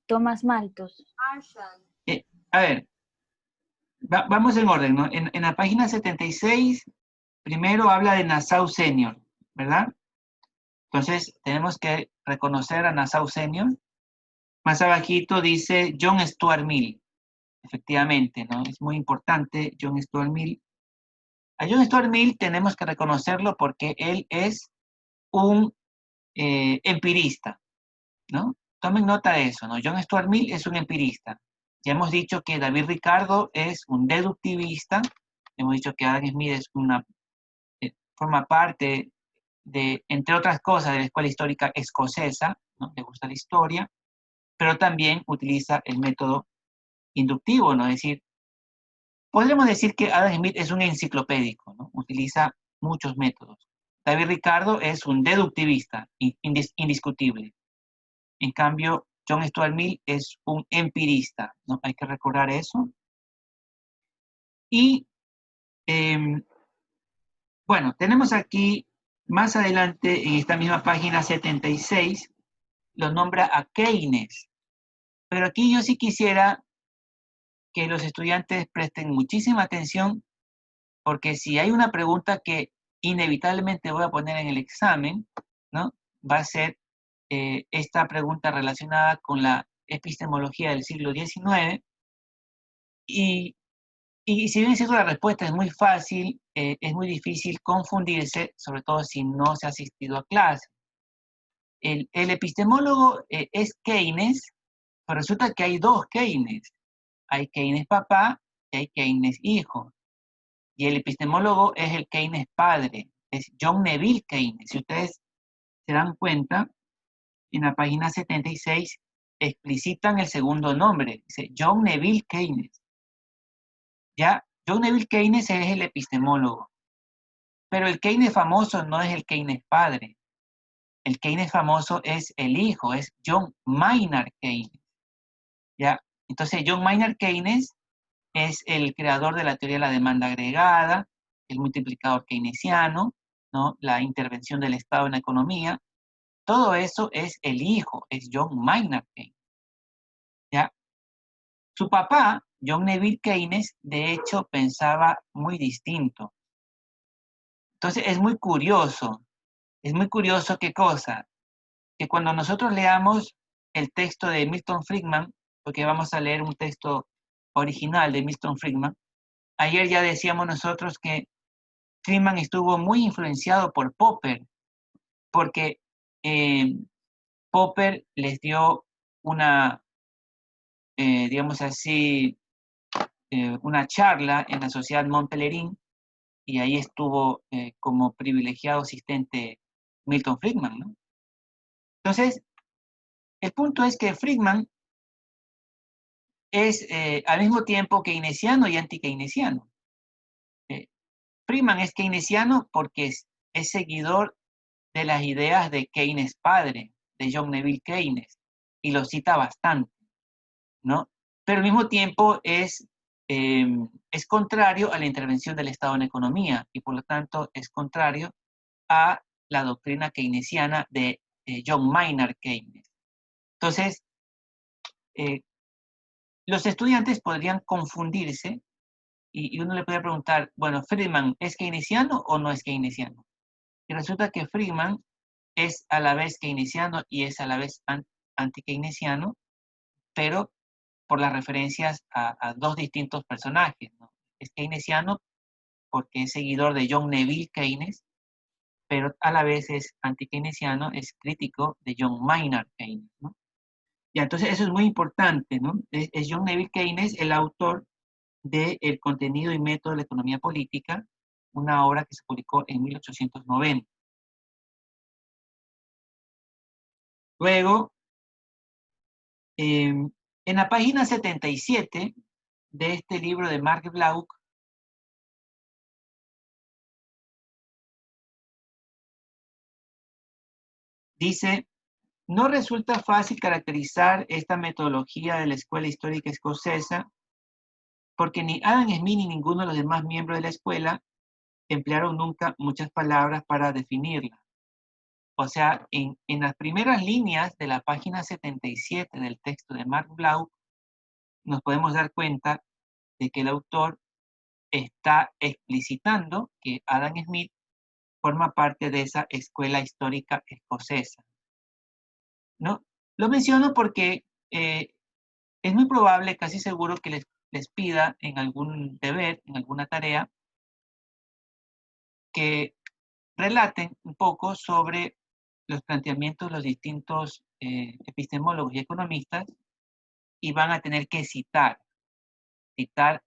C: Thomas Malthus.
A: A ver, vamos en orden, ¿no? En la página 76, primero habla de Nassau Senior, ¿verdad? Entonces, tenemos que reconocer a Nassau Senior. Más abajito dice John Stuart Mill. Efectivamente, ¿no? Es muy importante John Stuart Mill. A John Stuart Mill tenemos que reconocerlo porque él es un empirista, ¿no? Tomen nota de eso, ¿no? John Stuart Mill es un empirista. Ya hemos dicho que David Ricardo es un deductivista. Hemos dicho que Adam Smith es forma parte de, entre otras cosas, de la escuela histórica escocesa, ¿no? Le gusta la historia, pero también utiliza el método inductivo, ¿no? Es decir, podríamos decir que Adam Smith es un enciclopédico, ¿no? Utiliza muchos métodos. David Ricardo es un deductivista, indiscutible. En cambio, John Stuart Mill es un empirista, ¿no? Hay que recordar eso. Y, bueno, tenemos aquí, más adelante, en esta misma página 76, lo nombra a Keynes. Pero aquí yo sí quisiera que los estudiantes presten muchísima atención, porque si hay una pregunta que inevitablemente voy a poner en el examen, ¿no? Va a ser esta pregunta relacionada con la epistemología del siglo XIX, y si bien es cierto la respuesta es muy fácil, es muy difícil confundirse, sobre todo si no se ha asistido a clase. El epistemólogo es Keynes, Pues resulta que hay dos Keynes. Hay Keynes papá y hay Keynes hijo. Y el epistemólogo es el Keynes padre, es John Neville Keynes. Si ustedes se dan cuenta, en la página 76 explicitan el segundo nombre, dice John Neville Keynes. Ya, John Neville Keynes es el epistemólogo, pero el Keynes famoso no es el Keynes padre. El Keynes famoso es el hijo, es John Maynard Keynes. ¿Ya? Entonces, John Maynard Keynes es el creador de la teoría de la demanda agregada, el multiplicador keynesiano, ¿no? La intervención del Estado en la economía. Todo eso es el hijo, es John Maynard Keynes. ¿Ya? Su papá, John Neville Keynes, de hecho, pensaba muy distinto. Entonces, es muy curioso ¿qué cosa? Que cuando nosotros leamos el texto de Milton Friedman, porque vamos a leer un texto original de Milton Friedman, ayer ya decíamos nosotros que Friedman estuvo muy influenciado por Popper, porque Popper les dio una, digamos así, una charla en la Sociedad Mont-Pelerin, y ahí estuvo como privilegiado asistente Milton Friedman, ¿no? Entonces, el punto es que Friedman es al mismo tiempo keynesiano y anti-keynesiano. Friedman es keynesiano porque es seguidor de las ideas de Keynes padre, de John Neville Keynes, y lo cita bastante, ¿no? Pero al mismo tiempo es contrario a la intervención del Estado en la economía y por lo tanto es contrario a la doctrina keynesiana de John Maynard Keynes. Entonces, los estudiantes podrían confundirse y uno le puede preguntar, bueno, ¿Friedman es keynesiano o no es keynesiano? Y resulta que Friedman es a la vez keynesiano y es a la vez anti-keynesiano, pero por las referencias a dos distintos personajes, ¿no? Es keynesiano porque es seguidor de John Neville Keynes, pero a la vez es anti-keynesiano, es crítico de John Maynard Keynes, ¿no? Y entonces eso es muy importante, ¿no? Es John Neville Keynes el autor de El contenido y método de la economía política, una obra que se publicó en 1890. Luego, en la página 77 de este libro de Marc Bloch, dice, no resulta fácil caracterizar esta metodología de la escuela histórica escocesa porque ni Adam Smith ni ninguno de los demás miembros de la escuela emplearon nunca muchas palabras para definirla. O sea, en las primeras líneas de la página 77 del texto de Marc Bloch, nos podemos dar cuenta de que el autor está explicitando que Adam Smith forma parte de esa escuela histórica escocesa, ¿no? Lo menciono porque es muy probable, casi seguro, que les pida en algún deber, en alguna tarea, que relaten un poco sobre los planteamientos de los distintos epistemólogos y economistas y van a tener que citar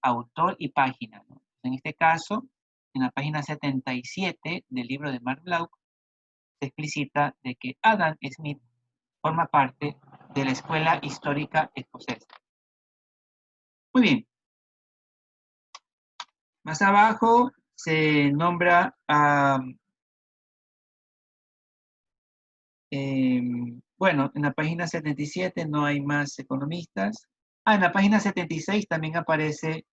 A: autor y página, ¿no? En este caso, en la página 77 del libro de Marc Bloch, se explicita de que Adam Smith forma parte de la escuela histórica escocesa. Muy bien. Más abajo se nombra a... bueno, en la página 77 no hay más economistas. En la página 76 también aparece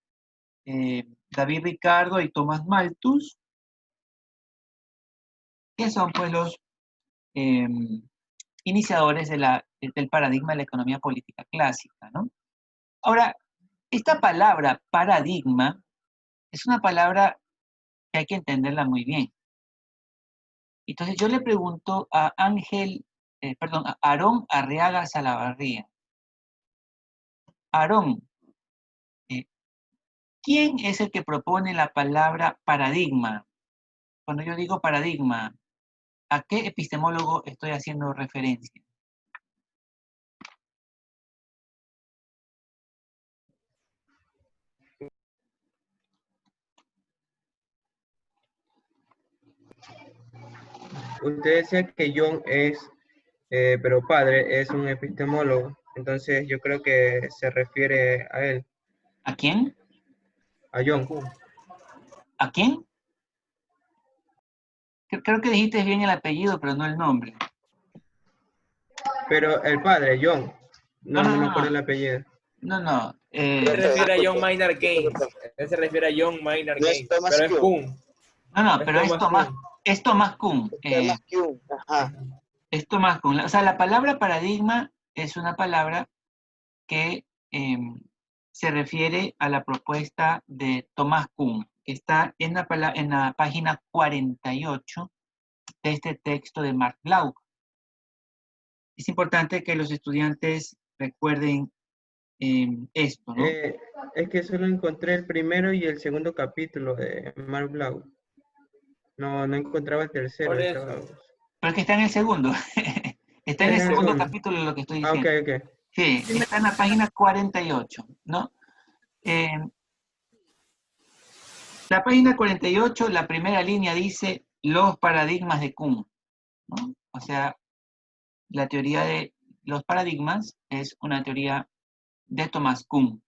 A: David Ricardo y Thomas Malthus, que son pues los iniciadores del paradigma de la economía política clásica, ¿no? Ahora, esta palabra paradigma es una palabra que hay que entenderla muy bien. Entonces yo le pregunto a a Aarón Arriaga Salavarría. Aarón, ¿quién es el que propone la palabra paradigma? Cuando yo digo paradigma, ¿a qué epistemólogo estoy haciendo referencia?
H: usted decía que Jung es, pero padre, es un epistemólogo. Entonces yo creo que se refiere a él,
A: ¿A quién?
H: a Jung.
A: ¿A quién? Creo que dijiste bien el apellido, pero no el nombre.
H: Pero el padre, Jung.
A: No,
H: No,
A: no,
H: no me
A: no,
H: acuerdo
A: no.
H: el apellido.
A: No.
F: Se refiere a John Maynard Keynes. Él se refiere a John Maynard
I: No es
F: Keynes.
I: Thomas
F: Pero es
I: Kuhn.
F: Kuhn.
A: No,
F: Es
A: pero es
F: Thomas Kuhn.
A: Tomás Kuhn.
I: Thomas Kuhn. Ajá.
A: Es Tomás Kuhn. O sea, la palabra paradigma es una palabra que se refiere a la propuesta de Tomás Kuhn, que está en la página 48 de este texto de Mark Glauc. Es importante que los estudiantes recuerden esto, ¿no?
H: Es que solo encontré el primero y el segundo capítulo de Mark Blau. No encontraba el tercero.
F: Por eso.
A: Pero es que está en el segundo. Está en el segundo capítulo de lo que estoy diciendo.
H: Ok.
A: Sí, está en la página 48, ¿no? La página 48, la primera línea dice los paradigmas de Kuhn, ¿no? O sea, la teoría de los paradigmas es una teoría de Thomas Kuhn.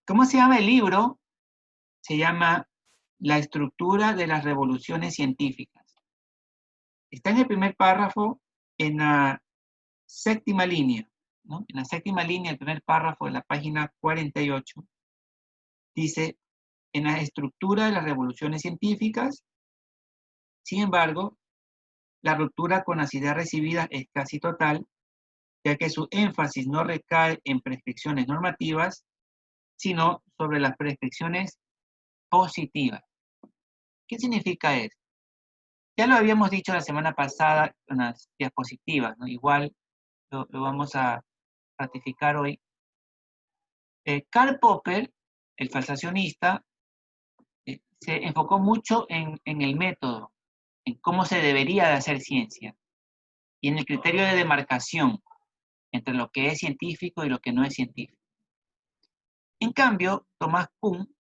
A: ¿Cómo se llama el libro? Se llama La estructura de las revoluciones científicas. Está en el primer párrafo, en la séptima línea, ¿no? En la séptima línea, el primer párrafo de la página 48, dice, en la estructura de las revoluciones científicas, sin embargo, la ruptura con las ideas recibidas es casi total, ya que su énfasis no recae en prescripciones normativas, sino sobre las prescripciones positivas. ¿Qué significa eso? Ya lo habíamos dicho la semana pasada en las diapositivas, ¿no? Igual lo vamos a ratificar hoy. Karl Popper, el falsacionista, se enfocó mucho en el método, en cómo se debería de hacer ciencia, y en el criterio de demarcación entre lo que es científico y lo que no es científico. En cambio, Thomas Kuhn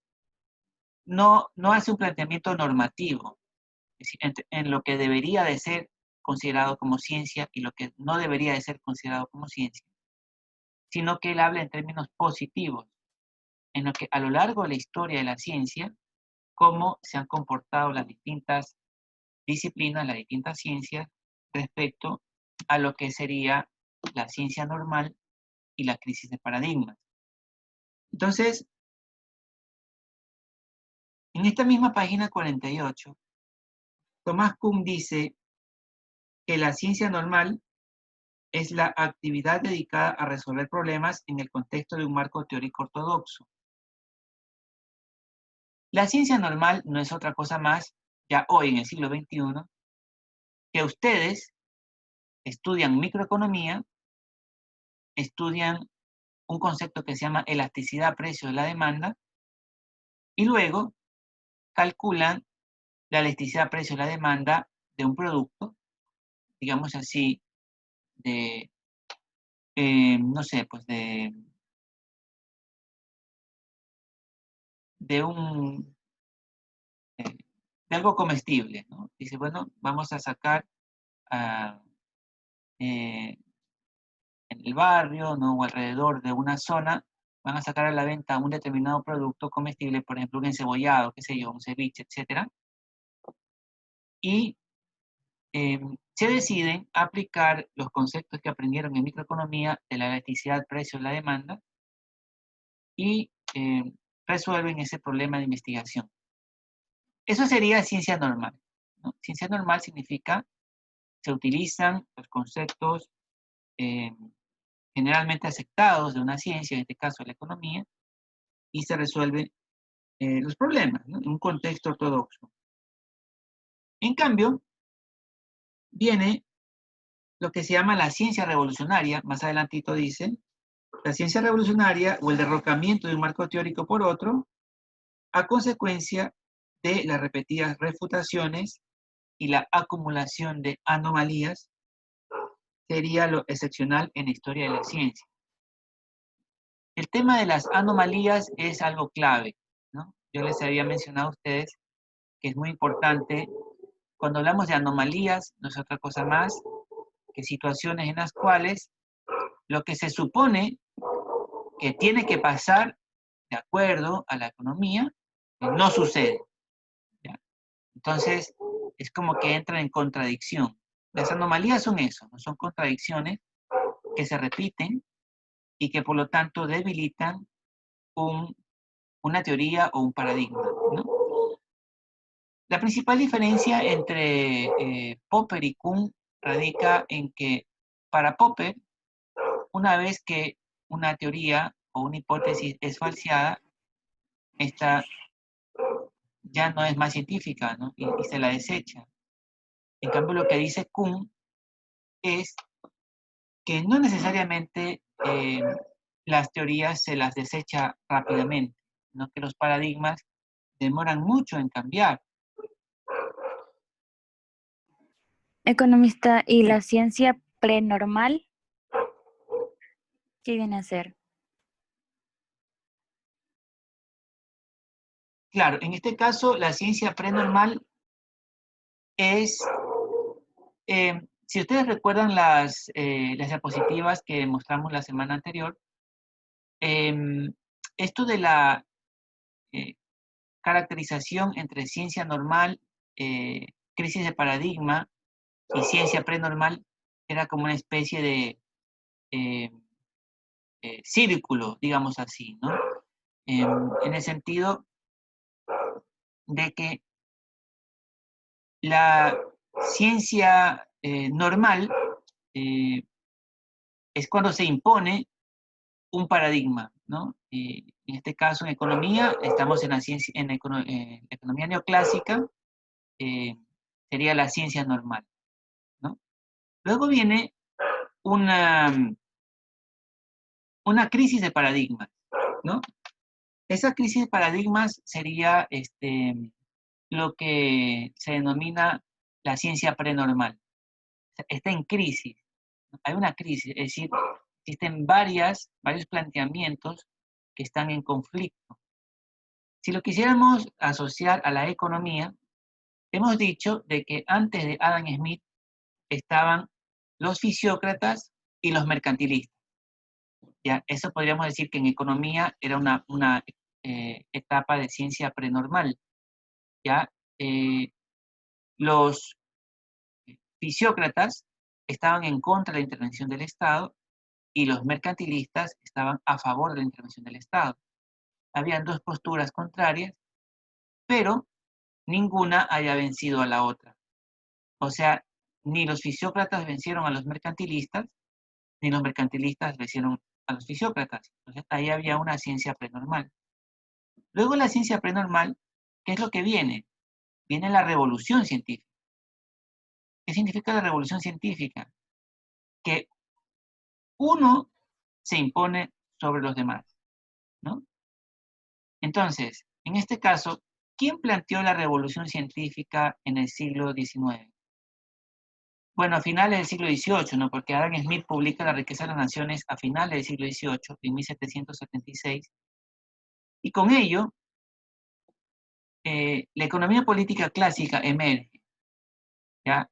A: no hace un planteamiento normativo, es decir, en lo que debería de ser considerado como ciencia y lo que no debería de ser considerado como ciencia, sino que él habla en términos positivos, en lo que a lo largo de la historia de la ciencia, cómo se han comportado las distintas disciplinas, las distintas ciencias, respecto a lo que sería la ciencia normal y la crisis de paradigmas. Entonces, en esta misma página 48, Thomas Kuhn dice que la ciencia normal es la actividad dedicada a resolver problemas en el contexto de un marco teórico ortodoxo. La ciencia normal no es otra cosa más, ya hoy en el siglo XXI, que ustedes estudian microeconomía, estudian un concepto que se llama elasticidad precio de la demanda, y luego calculan la elasticidad precio de la demanda de un producto, digamos así, no sé, pues de algo comestible, ¿no? Dice, bueno, vamos a sacar en el barrio, ¿no? O alrededor de una zona, van a sacar a la venta un determinado producto comestible, por ejemplo, un encebollado, qué sé yo, un ceviche, etc. Y se deciden aplicar los conceptos que aprendieron en microeconomía de la elasticidad, precio y la demanda y resuelven ese problema de investigación. Eso sería ciencia normal, ¿no? Ciencia normal significa se utilizan los conceptos generalmente aceptados de una ciencia, en este caso la economía, y se resuelven los problemas, ¿no? En un contexto ortodoxo. En cambio, viene lo que se llama la ciencia revolucionaria, más adelantito dice, la ciencia revolucionaria o el derrocamiento de un marco teórico por otro, a consecuencia de las repetidas refutaciones y la acumulación de anomalías, sería lo excepcional en la historia de la ciencia. El tema de las anomalías es algo clave, ¿no? Yo les había mencionado a ustedes que es muy importante Cuando hablamos de anomalías, no es otra cosa más que situaciones en las cuales lo que se supone que tiene que pasar de acuerdo a la economía no sucede. ¿Ya? Entonces, es como que entra en contradicción. Las anomalías son eso, ¿no? Son contradicciones que se repiten y que por lo tanto debilitan una teoría o un paradigma, ¿no? La principal diferencia entre Popper y Kuhn radica en que para Popper, una vez que una teoría o una hipótesis es falseada, esta ya no es más científica, ¿no? Y se la desecha. En cambio, lo que dice Kuhn es que no necesariamente las teorías se las desecha rápidamente, sino que los paradigmas demoran mucho en cambiar.
C: Economista, ¿y la ciencia prenormal qué viene a ser?
A: Claro, en este caso, la ciencia prenormal es, si ustedes recuerdan las diapositivas que mostramos la semana anterior, esto de la caracterización entre ciencia normal, crisis de paradigma y ciencia prenormal era como una especie de círculo, digamos así, ¿no? En el sentido de que la ciencia normal es cuando se impone un paradigma, ¿no? En este caso, en economía, estamos en la ciencia, en economía neoclásica, sería la ciencia normal, ¿no? Luego viene una crisis de paradigmas, ¿no? Esa crisis de paradigmas sería lo que se denomina la ciencia prenormal. Está en crisis, ¿no? Hay una crisis, es decir, existen varios planteamientos que están en conflicto. Si lo quisiéramos asociar a la economía, hemos dicho de que antes de Adam Smith estaban los fisiócratas y los mercantilistas. ¿Ya? Eso podríamos decir que en economía era una etapa de ciencia prenormal. ¿Ya? Los fisiócratas estaban en contra de la intervención del Estado y los mercantilistas estaban a favor de la intervención del Estado. Habían dos posturas contrarias, pero ninguna haya vencido a la otra. O sea, ni los fisiócratas vencieron a los mercantilistas, ni los mercantilistas vencieron a los fisiócratas. Entonces, ahí había una ciencia prenormal. Luego la ciencia prenormal, ¿qué es lo que viene? Viene la revolución científica. ¿Qué significa la revolución científica? Que uno se impone sobre los demás, ¿no? Entonces, en este caso, ¿quién planteó la revolución científica en el siglo XIX? Bueno, a finales del siglo XVIII, ¿no? Porque Adam Smith publica La riqueza de las naciones a finales del siglo XVIII, en 1776, y con ello, la economía política clásica emerge, ¿ya?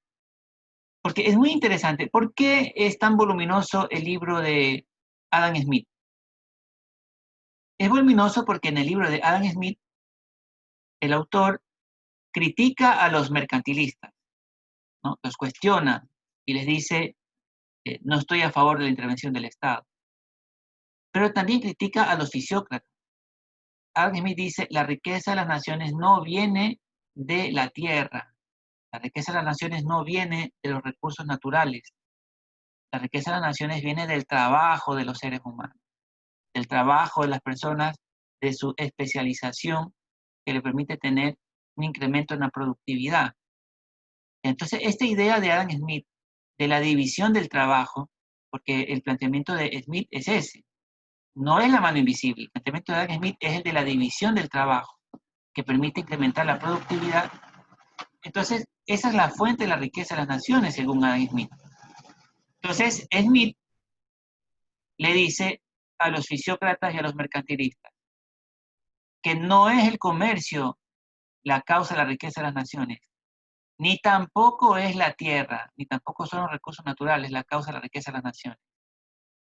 A: Porque es muy interesante. ¿Por qué es tan voluminoso el libro de Adam Smith? Es voluminoso porque en el libro de Adam Smith, el autor critica a los mercantilistas, ¿no? Los cuestiona y les dice, no estoy a favor de la intervención del Estado. Pero también critica a los fisiócratas. Adam Smith dice, la riqueza de las naciones no viene de la tierra. La riqueza de las naciones no viene de los recursos naturales. La riqueza de las naciones viene del trabajo de los seres humanos, del trabajo de las personas, de su especialización que le permite tener un incremento en la productividad. Entonces, esta idea de Adam Smith, de la división del trabajo, porque el planteamiento de Smith es ese, no es la mano invisible, el planteamiento de Adam Smith es el de la división del trabajo, que permite incrementar la productividad. Entonces, esa es la fuente de la riqueza de las naciones, según Adam Smith. Entonces, Smith le dice a los fisiócratas y a los mercantilistas que no es el comercio la causa de la riqueza de las naciones, ni tampoco es la tierra, ni tampoco son los recursos naturales la causa de la riqueza de las naciones,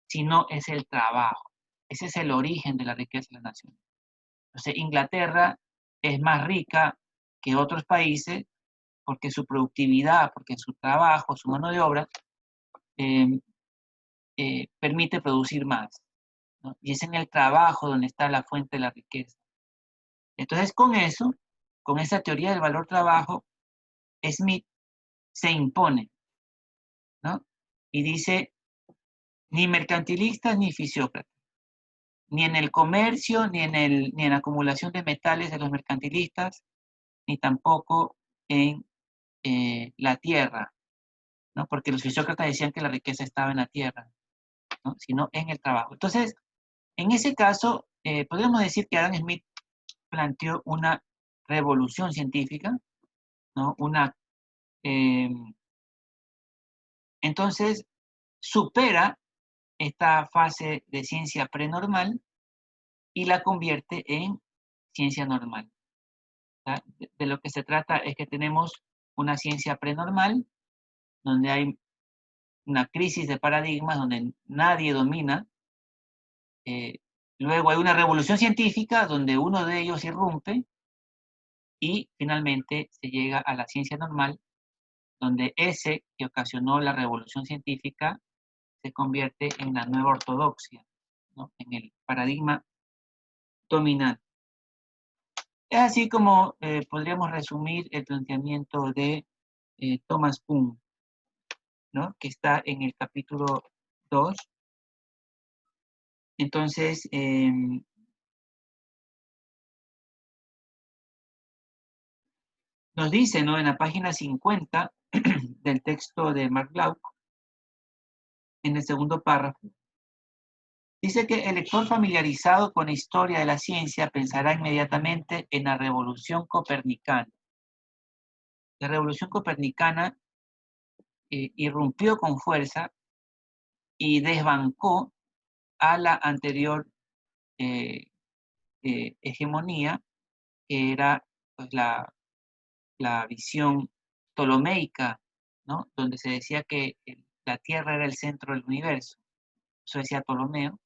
A: sino es el trabajo. Ese es el origen de la riqueza de las naciones. Entonces, Inglaterra es más rica que otros países porque su productividad, porque su trabajo, su mano de obra, permite producir más, ¿no? Y es en el trabajo donde está la fuente de la riqueza. Entonces, con eso, con esa teoría del valor trabajo, Smith se impone, ¿no? Y dice, ni mercantilistas ni fisiócratas, ni en el comercio, ni en la acumulación de metales de los mercantilistas, ni tampoco en la tierra, ¿no? Porque los fisiócratas decían que la riqueza estaba en la tierra, ¿no? Sino en el trabajo. Entonces, en ese caso, podríamos decir que Adam Smith planteó una revolución científica, ¿no? Entonces, supera esta fase de ciencia prenormal y la convierte en ciencia normal. De lo que se trata es que tenemos una ciencia prenormal, donde hay una crisis de paradigmas, donde nadie domina. Luego hay una revolución científica, donde uno de ellos irrumpe, y finalmente se llega a la ciencia normal, donde ese que ocasionó la revolución científica se convierte en la nueva ortodoxia, ¿no? En el paradigma dominante. Es así como podríamos resumir el planteamiento de Thomas Kuhn, ¿no? Que está en el capítulo 2. Entonces, nos dice, ¿no? En la página 50 del texto de Mark Glauc, en el segundo párrafo, dice que el lector familiarizado con la historia de la ciencia pensará inmediatamente en la revolución copernicana. La revolución copernicana irrumpió con fuerza y desbancó a la anterior hegemonía, que era pues, la visión ptolomeica, ¿no? Donde se decía que la Tierra era el centro del universo. Eso decía Ptolomeo.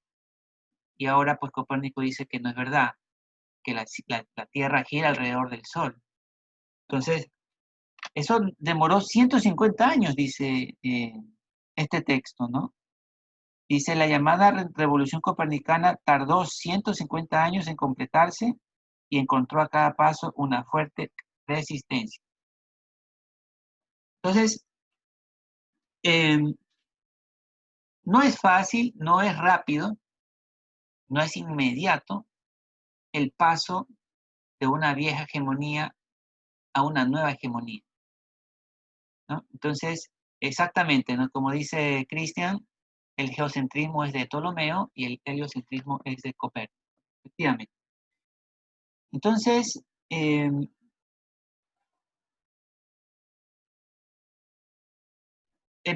A: Y ahora pues Copérnico dice que no es verdad, que la Tierra gira alrededor del Sol. Entonces, eso demoró 150 años, dice este texto, ¿no? Dice, la llamada revolución copernicana tardó 150 años en completarse y encontró a cada paso una fuerte resistencia. Entonces, no es fácil, no es rápido, no es inmediato el paso de una vieja hegemonía a una nueva hegemonía, ¿no? Entonces, exactamente, ¿no? Como dice Cristian, el geocentrismo es de Ptolomeo y el heliocentrismo es de Copérnico, efectivamente. Entonces, el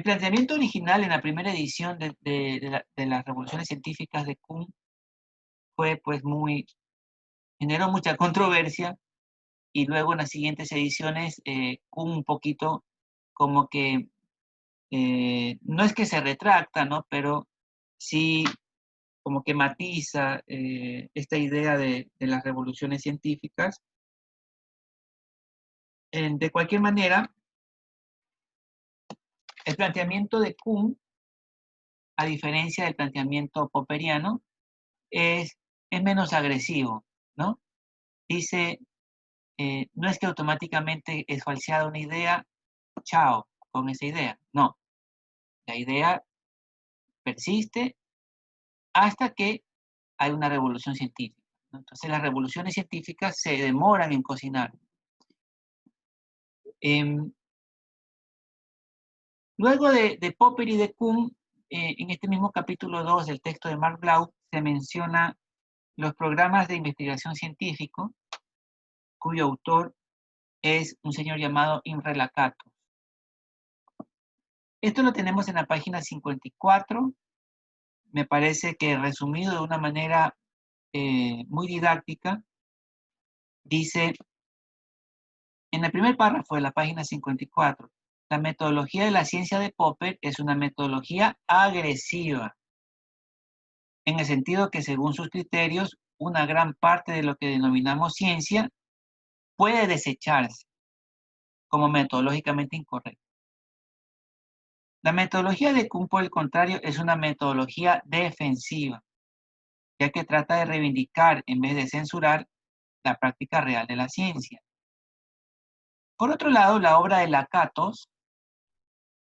A: planteamiento original en la primera edición de las revoluciones científicas de Kuhn fue pues generó mucha controversia, y luego en las siguientes ediciones Kuhn un poquito como que, no es que se retracta, ¿no? Pero sí como que matiza esta idea de las revoluciones científicas. De cualquier manera, el planteamiento de Kuhn, a diferencia del planteamiento popperiano, es menos agresivo, ¿no? Dice, no es que automáticamente es falseada una idea, chao, con esa idea. No, la idea persiste hasta que hay una revolución científica, ¿no? Entonces las revoluciones científicas se demoran en cocinar. Luego de Popper y de Kuhn, en este mismo capítulo 2 del texto de Mark Glauc, se menciona los programas de investigación científico, cuyo autor es un señor llamado Imre Lakatos. Esto lo tenemos en la página 54, me parece que resumido de una manera muy didáctica. Dice, En el primer párrafo de la página 54, la metodología de la ciencia de Popper es una metodología agresiva, en el sentido que según sus criterios, una gran parte de lo que denominamos ciencia puede desecharse como metodológicamente incorrecta. La metodología de Kuhn, por el contrario, es una metodología defensiva, ya que trata de reivindicar en vez de censurar la práctica real de la ciencia. Por otro lado, la obra de Lakatos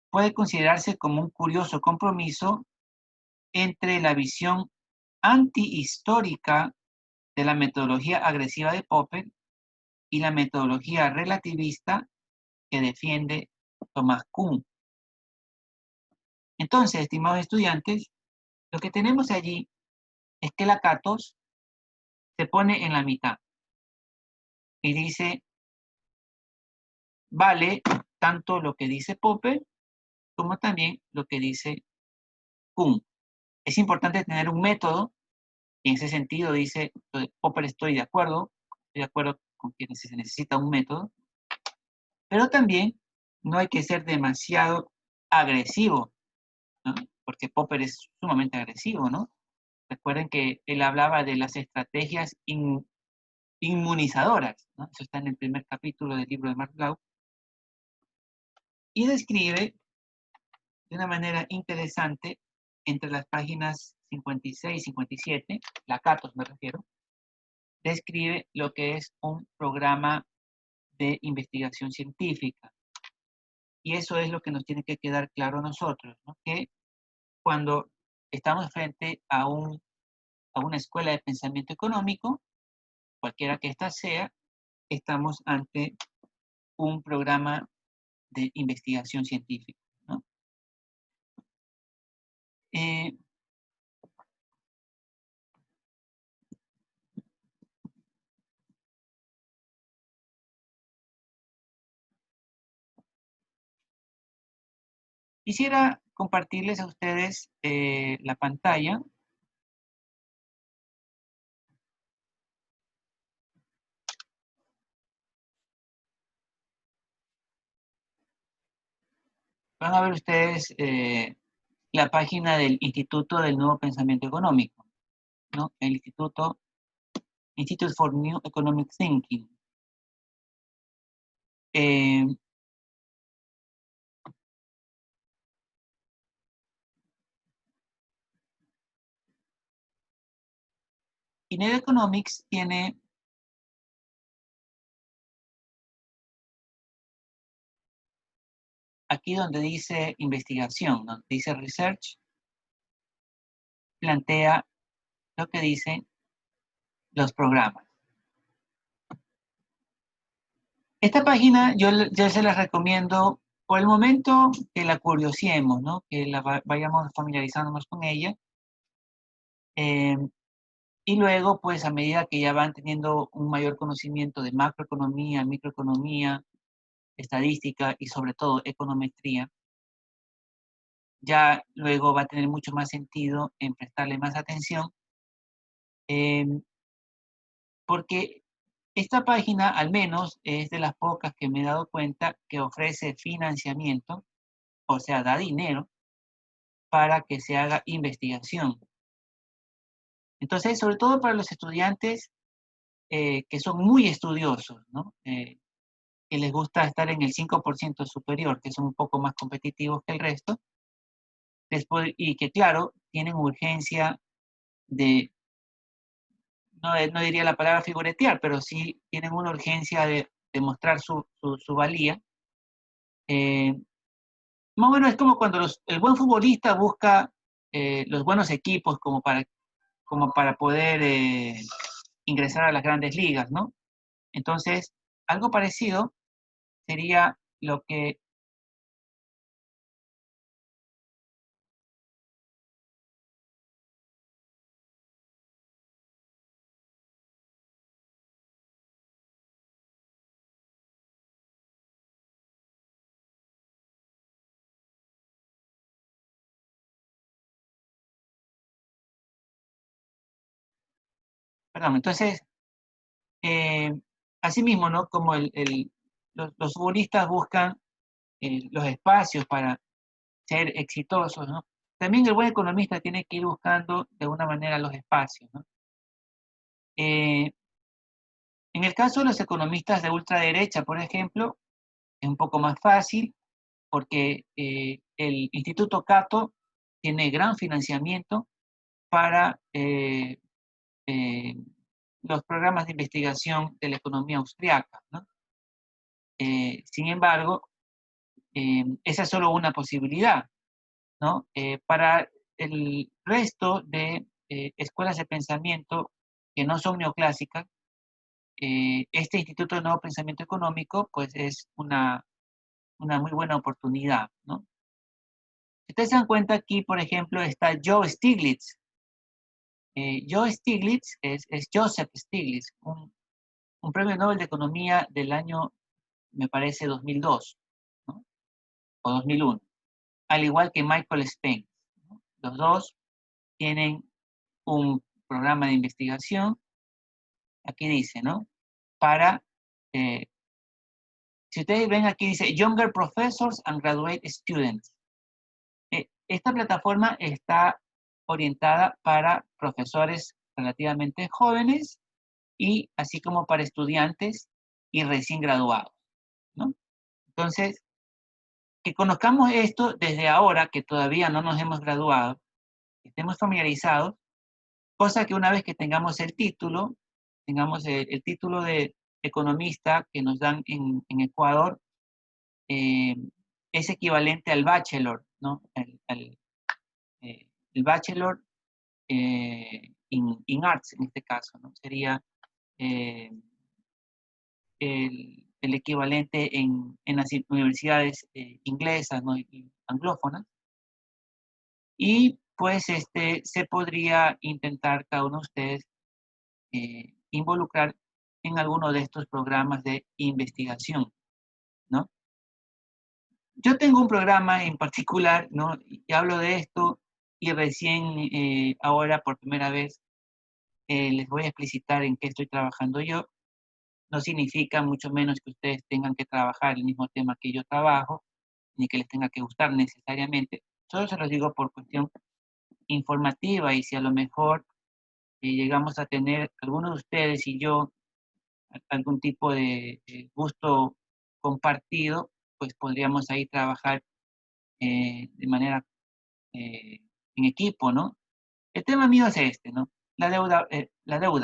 A: puede considerarse como un curioso compromiso entre la visión antihistórica de la metodología agresiva de Popper y la metodología relativista que defiende Thomas Kuhn. Entonces, estimados estudiantes, lo que tenemos allí es que Lakatos se pone en la mitad y dice, vale tanto lo que dice Popper como también lo que dice Kuhn. Es importante tener un método y en ese sentido dice, Popper estoy de acuerdo con que se necesita un método, pero también no hay que ser demasiado agresivo, ¿no? Porque Popper es sumamente agresivo, ¿no? Recuerden que él hablaba de las estrategias inmunizadoras, ¿no? Eso está en el primer capítulo del libro de Mark Blau, y describe de una manera interesante entre las páginas 56 y 57, Lakatos me refiero, describe lo que es un programa de investigación científica. Y eso es lo que nos tiene que quedar claro a nosotros, ¿no? Que cuando estamos frente a una escuela de pensamiento económico, cualquiera que ésta sea, estamos ante un programa de investigación científica, ¿no? Quisiera compartirles a ustedes la pantalla. Van a ver ustedes la página del Instituto del Nuevo Pensamiento Económico, ¿no? El Institute for New Economic Thinking. Y New Economics tiene aquí donde dice investigación, donde dice research, plantea lo que dicen los programas. Esta página yo se las recomiendo por el momento que la curiosemos, ¿no? Que la vayamos familiarizándonos con ella. Y luego, pues a medida que ya van teniendo un mayor conocimiento de macroeconomía, microeconomía, estadística y sobre todo econometría, ya luego va a tener mucho más sentido en prestarle más atención, porque esta página al menos es de las pocas que me he dado cuenta que ofrece financiamiento, o sea, da dinero para que se haga investigación. Entonces, sobre todo para los estudiantes que son muy estudiosos, ¿no? Que les gusta estar en el 5% superior, que son un poco más competitivos que el resto, y que, claro, tienen urgencia de, no diría la palabra figuretear, pero sí tienen una urgencia de demostrar su valía. Más o menos es como cuando el buen futbolista busca los buenos equipos como para poder ingresar a las grandes ligas, ¿no? Entonces, algo parecido sería lo que perdón, entonces, asimismo, ¿no? Como los futbolistas buscan los espacios para ser exitosos, ¿no? También el buen economista tiene que ir buscando de alguna manera los espacios, ¿no? En el caso de los economistas de ultraderecha, por ejemplo, es un poco más fácil porque el Instituto Cato tiene gran financiamiento para los programas de investigación de la economía austriaca, ¿no? Sin embargo, esa es solo una posibilidad, ¿no? Para el resto de escuelas de pensamiento que no son neoclásicas, este Instituto de Nuevo Pensamiento Económico, pues es una muy buena oportunidad, ¿no? Si ustedes se dan cuenta aquí, por ejemplo, está Joe Stiglitz. Joe Stiglitz es Joseph Stiglitz, un premio Nobel de Economía del año, me parece, 2002, ¿no? O 2001, al igual que Michael Spence, ¿no? Los dos tienen un programa de investigación, aquí dice, ¿no? Para, si ustedes ven aquí dice Younger Professors and Graduate Students. Esta plataforma está orientada para profesores relativamente jóvenes y así como para estudiantes y recién graduados, ¿no? Entonces, que conozcamos esto desde ahora, que todavía no nos hemos graduado, que estemos familiarizados, cosa que una vez que tengamos el título, tengamos el título de economista que nos dan en Ecuador, es equivalente al bachelor, ¿no? El bachelor in arts, en este caso, ¿no? Sería el equivalente en las universidades inglesas, ¿no? Y anglófonas. Y pues se podría intentar cada uno de ustedes involucrar en alguno de estos programas de investigación, ¿no? Yo tengo un programa en particular, ¿no? Y hablo de esto y recién ahora por primera vez les voy a explicitar en qué estoy trabajando yo. No significa mucho menos que ustedes tengan que trabajar el mismo tema que yo trabajo, ni que les tenga que gustar necesariamente. Solo se los digo por cuestión informativa y si a lo mejor llegamos a tener algunos de ustedes y yo algún tipo de gusto compartido, pues podríamos ahí trabajar de manera en equipo, ¿no? El tema mío es este, ¿no? La deuda,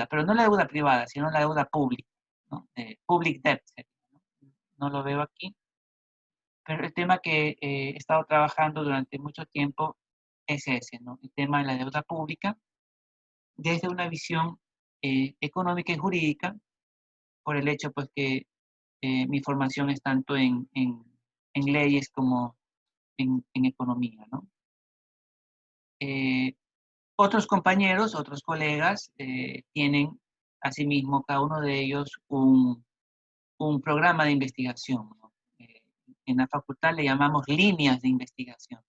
A: pero no la deuda privada, sino la deuda pública, ¿no? Public debt, no lo veo aquí, pero el tema que he estado trabajando durante mucho tiempo es ese, ¿no? El tema de la deuda pública desde una visión económica y jurídica, por el hecho pues que mi formación es tanto en leyes como en economía, ¿no? Otros compañeros, otros colegas tienen asimismo cada uno de ellos un programa de investigación, ¿no? En la facultad le llamamos líneas de investigación.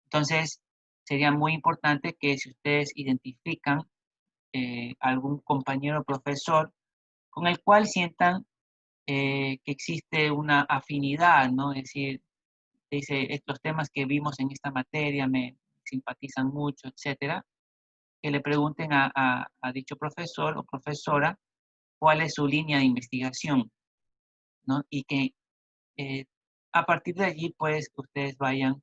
A: Entonces, sería muy importante que si ustedes identifican algún compañero profesor con el cual sientan que existe una afinidad, ¿no? Es decir, dice, estos temas que vimos en esta materia me simpatizan mucho, etcétera, que le pregunten a dicho profesor o profesora cuál es su línea de investigación, ¿no? Y que a partir de allí, pues, ustedes vayan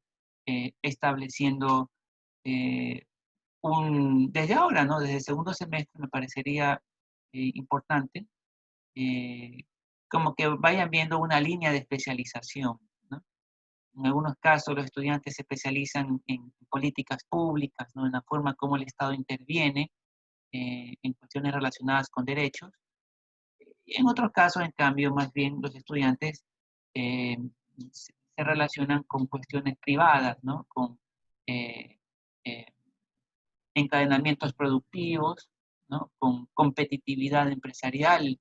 A: estableciendo desde ahora, ¿no? Desde el segundo semestre me parecería importante, como que vayan viendo una línea de especialización, ¿no? En algunos casos los estudiantes se especializan en políticas públicas, ¿no? En la forma como el Estado interviene en cuestiones relacionadas con derechos. En otros casos, en cambio, más bien los estudiantes se relacionan con cuestiones privadas, ¿no? Con encadenamientos productivos, ¿no? Con competitividad empresarial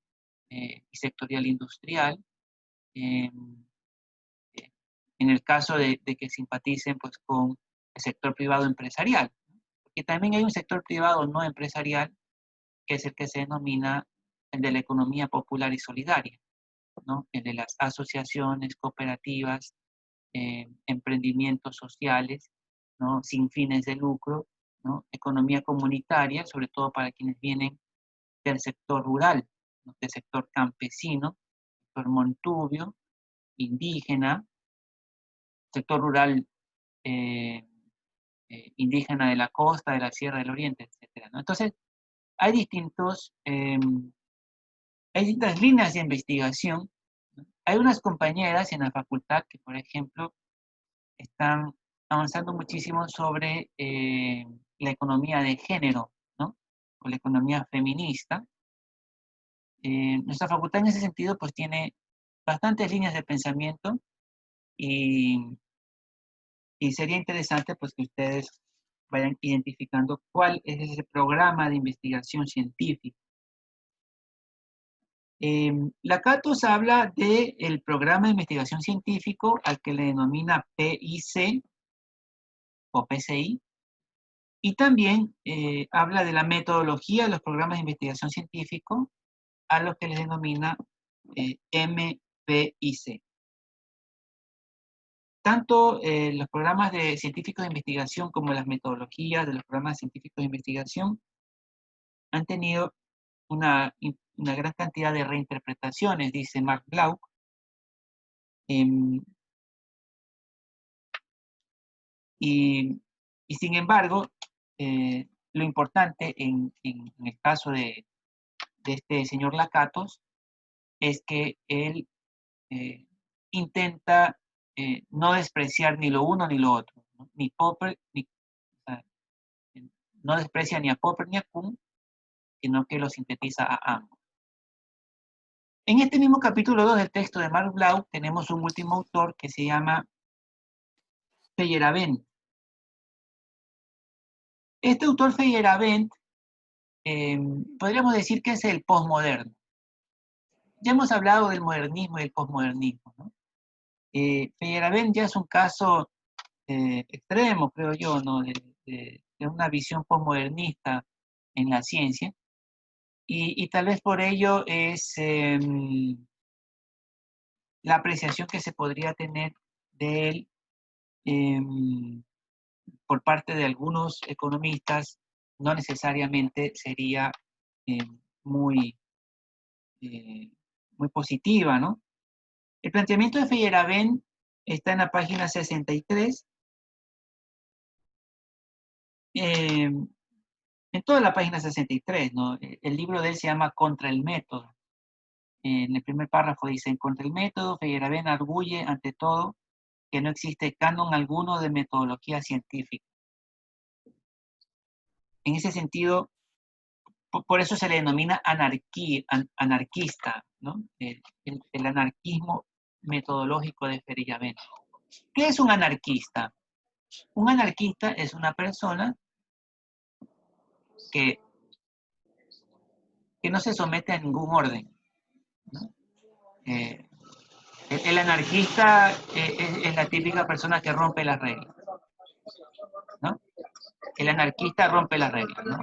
A: y sectorial industrial. En el caso de que simpaticen pues, con el sector privado empresarial. Porque también hay un sector privado no empresarial, que es el que se denomina el de la economía popular y solidaria. ¿no? El de las asociaciones, cooperativas, emprendimientos sociales, ¿no? Sin fines de lucro, ¿no? Economía comunitaria, sobre todo para quienes vienen del sector rural, ¿no? Del sector campesino, sector montubio, indígena, sector rural indígena de la costa, de la Sierra del Oriente, etc., ¿no? Entonces, hay hay distintas líneas de investigación. Hay unas compañeras en la facultad que, por ejemplo, están avanzando muchísimo sobre la economía de género, ¿no? O la economía feminista. Nuestra facultad en ese sentido pues tiene bastantes líneas de pensamiento y sería interesante pues que ustedes vayan identificando cuál es ese programa de investigación científica. La CATOS habla del programa de investigación científico al que le denomina PIC o PCI, y también habla de la metodología de los programas de investigación científico a los que les denomina MPIC. Tanto los programas de científicos de investigación como las metodologías de los programas científicos de investigación han tenido una gran cantidad de reinterpretaciones, dice Mark Glauc. Y sin embargo, lo importante en el caso de este señor Lakatos es que él intenta no despreciar ni lo uno ni lo otro, ¿no? Ni Popper, no desprecia ni a Popper ni a Kuhn, sino que lo sintetiza a ambos. En este mismo capítulo 2 del texto de Mark Glauc tenemos un último autor que se llama Feyerabend. Este autor Feyerabend podríamos decir que es el posmoderno. Ya hemos hablado del modernismo y del posmodernismo, ¿no? Feyerabend ya es un caso extremo, creo yo, ¿no? de una visión posmodernista en la ciencia, y tal vez por ello es la apreciación que se podría tener de él por parte de algunos economistas no necesariamente sería muy, muy positiva, ¿no? El planteamiento de Feyerabend está en la página 63, en toda la página 63, ¿no? El libro de él se llama Contra el método. En el primer párrafo dice: contra el método, Feyerabend arguye ante todo que no existe canon alguno de metodología científica. En ese sentido, por eso se le denomina anarquista, ¿no? El anarquismo metodológico de Feyerabend. ¿Qué es un anarquista? Un anarquista es una persona que no se somete a ningún orden, ¿no? El anarquista es la típica persona que rompe las reglas, ¿no? El anarquista rompe las reglas, ¿no?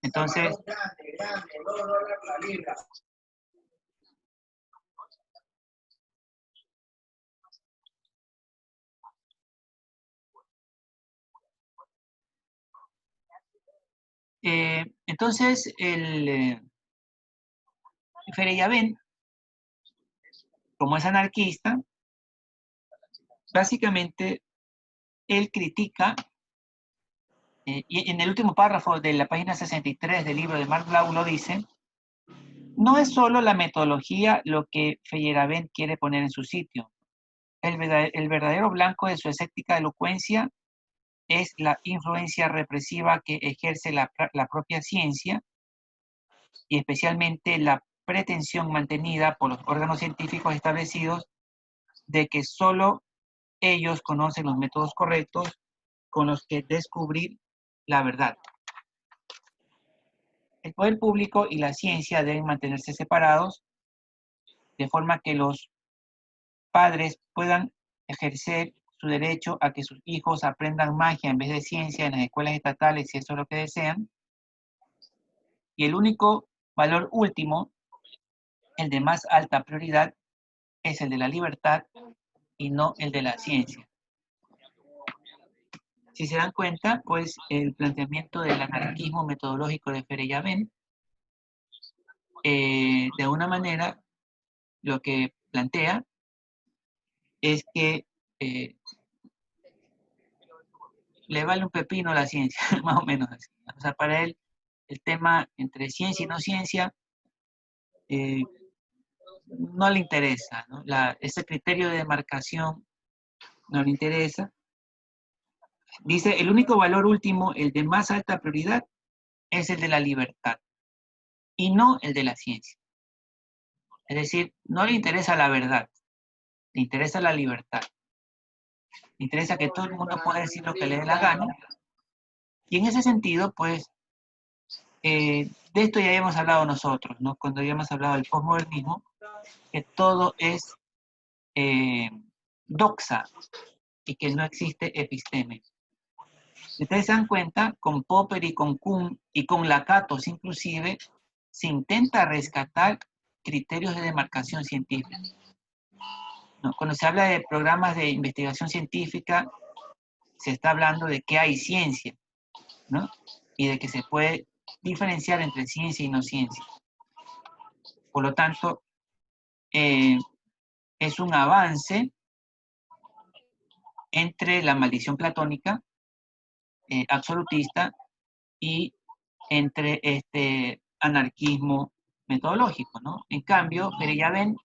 A: Entonces, Feyerabend, como es anarquista, básicamente él critica, y en el último párrafo de la página 63 del libro de Mark Glauc lo dice: no es solo la metodología lo que Feyerabend quiere poner en su sitio. El verdadero blanco de su escéptica elocuencia es la influencia represiva que ejerce la propia ciencia, y especialmente la pretensión mantenida por los órganos científicos establecidos de que solo ellos conocen los métodos correctos con los que descubrir la verdad. El poder público y la ciencia deben mantenerse separados, de forma que los padres puedan ejercer su derecho a que sus hijos aprendan magia en vez de ciencia en las escuelas estatales, si eso es lo que desean. Y el único valor último, el de más alta prioridad, es el de la libertad y no el de la ciencia. Si se dan cuenta, pues el planteamiento del anarquismo metodológico de Feyerabend, de alguna manera, lo que plantea es que le vale un pepino a la ciencia, más o menos así. O sea, para él, el tema entre ciencia y no ciencia no le interesa, ¿no? Ese criterio de demarcación no le interesa. Dice, el único valor último, el de más alta prioridad, es el de la libertad y no el de la ciencia. Es decir, no le interesa la verdad, le interesa la libertad. Le interesa que todo el mundo pueda decir lo que le dé la gana. Y en ese sentido, pues, de esto ya habíamos hablado nosotros, ¿no? Cuando habíamos hablado del posmodernismo, que todo es doxa y que no existe episteme. Si ustedes se dan cuenta, con Popper y con Kuhn y con Lakatos inclusive, se intenta rescatar criterios de demarcación científica, ¿no? Cuando se habla de programas de investigación científica, se está hablando de que hay ciencia, ¿no? Y de que se puede diferenciar entre ciencia y no ciencia. Por lo tanto, es un avance entre la maldición platónica absolutista y entre este anarquismo metodológico, ¿no? En cambio, Feyerabend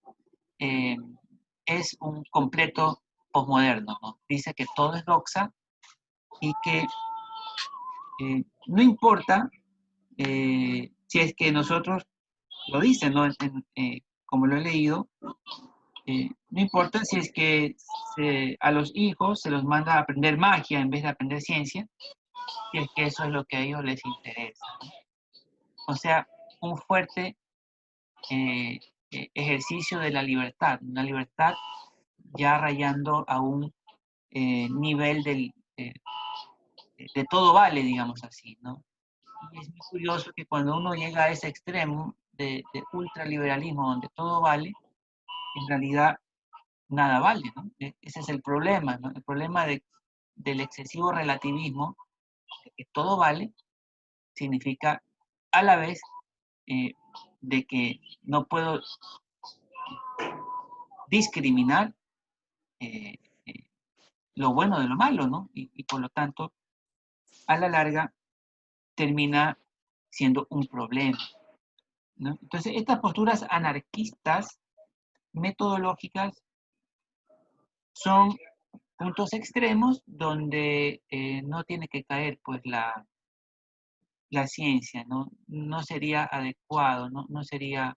A: es un completo posmoderno, ¿no? Dice que todo es doxa y que no importa si es que nosotros, lo dicen, ¿no? Como lo he leído, no importa si es que a los hijos se los manda a aprender magia en vez de aprender ciencia, si es que eso es lo que a ellos les interesa, ¿no? O sea, un fuerte ejercicio de la libertad, una libertad ya rayando a un nivel de todo vale, digamos así, ¿no? Y es muy curioso que cuando uno llega a ese extremo de ultraliberalismo donde todo vale, en realidad nada vale, ¿no? Ese es el problema, ¿no? El problema del excesivo relativismo, de que todo vale, significa a la vez de que no puedo discriminar lo bueno de lo malo, ¿no? Y por lo tanto, a la larga, termina siendo un problema, ¿no? Entonces, estas posturas anarquistas metodológicas son puntos extremos donde no tiene que caer pues la ciencia, ¿no? No sería adecuado, no sería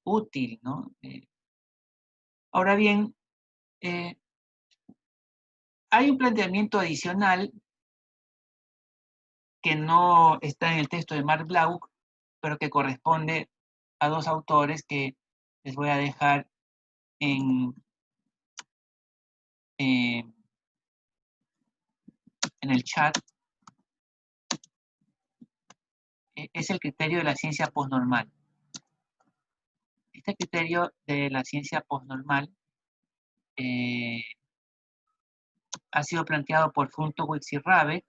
A: útil, ¿no? Ahora bien, hay un planteamiento adicional que no está en el texto de Marc Bloch, pero que corresponde a dos autores que les voy a dejar en el chat. Es el criterio de la ciencia postnormal. Este criterio de la ciencia postnormal ha sido planteado por Funtowicz y Rabbet,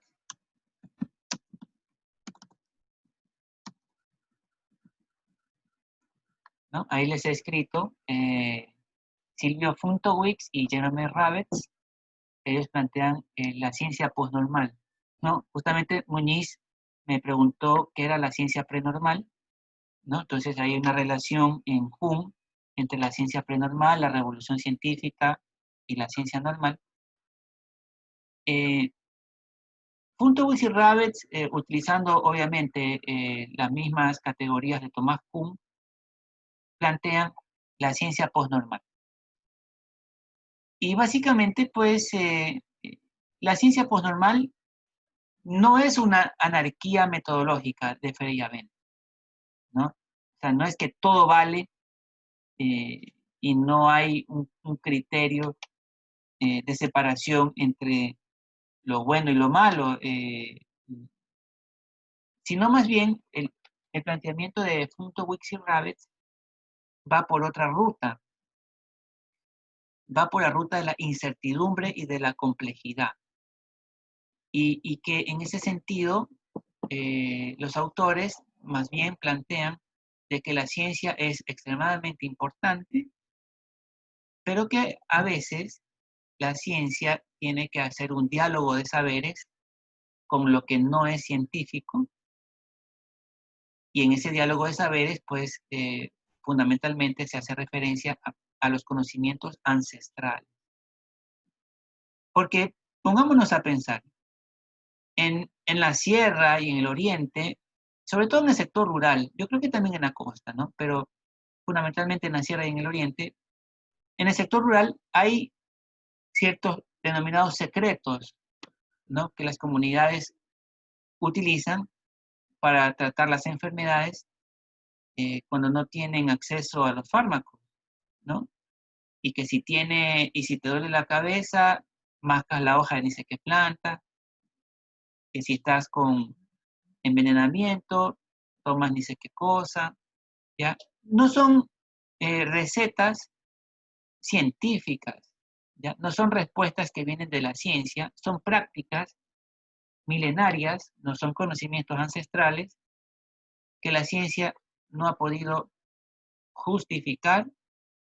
A: ¿no? Ahí les he escrito Silvio Funtowicz y Jerome Rabbet. Ellos plantean la ciencia postnormal, ¿no? Justamente Muñiz me preguntó qué era la ciencia prenormal, ¿no? Entonces hay una relación en Hume entre la ciencia prenormal, la revolución científica y la ciencia normal. Funtowicz y Rabbet, utilizando obviamente las mismas categorías de Thomas Kuhn, plantean la ciencia postnormal. Y básicamente, pues, la ciencia postnormal no es una anarquía metodológica de Feyerabend, ¿no? O sea, no es que todo vale y no hay un criterio de separación entre lo bueno y lo malo, sino más bien el planteamiento de Funtowicz y Rabbet va por otra ruta, va por la ruta de la incertidumbre y de la complejidad. Y que en ese sentido, los autores más bien plantean de que la ciencia es extremadamente importante, pero que a veces la ciencia tiene que hacer un diálogo de saberes con lo que no es científico, y en ese diálogo de saberes, pues, fundamentalmente se hace referencia a los conocimientos ancestrales. Porque pongámonos a pensar, en la sierra y en el oriente, sobre todo en el sector rural, yo creo que también en la costa, ¿no? Pero fundamentalmente en la sierra y en el oriente, en el sector rural hay ciertos denominados secretos, ¿no? Que las comunidades utilizan para tratar las enfermedades cuando no tienen acceso a los fármacos, ¿no? Y que si te duele la cabeza, mascas la hoja de ni sé qué planta, que si estás con envenenamiento, tomas ni sé qué cosa, ¿ya? No son recetas científicas, ¿ya? No son respuestas que vienen de la ciencia, son prácticas milenarias, no son conocimientos ancestrales que la ciencia no ha podido justificar,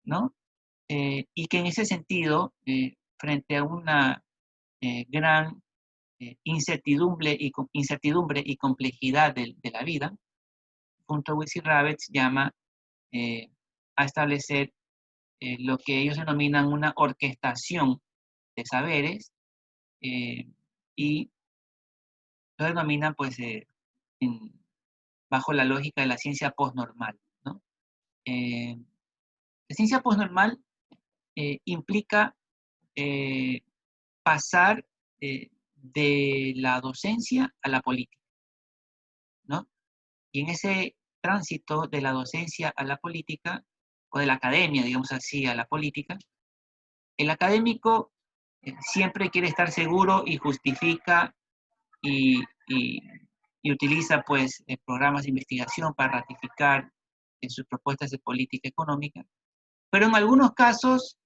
A: ¿no? Y que en ese sentido, frente a una gran incertidumbre y complejidad de la vida, Puntovich y Rabbits llama a establecer lo que ellos denominan una orquestación de saberes y lo denominan pues bajo la lógica de la ciencia postnormal, ¿no? La ciencia postnormal implica pasar de la docencia a la política, ¿no? Y en ese tránsito de la docencia a la política, o de la academia, digamos así, a la política, el académico siempre quiere estar seguro y justifica y, y- y utiliza pues programas de investigación para ratificar sus propuestas de política económica, pero en algunos casos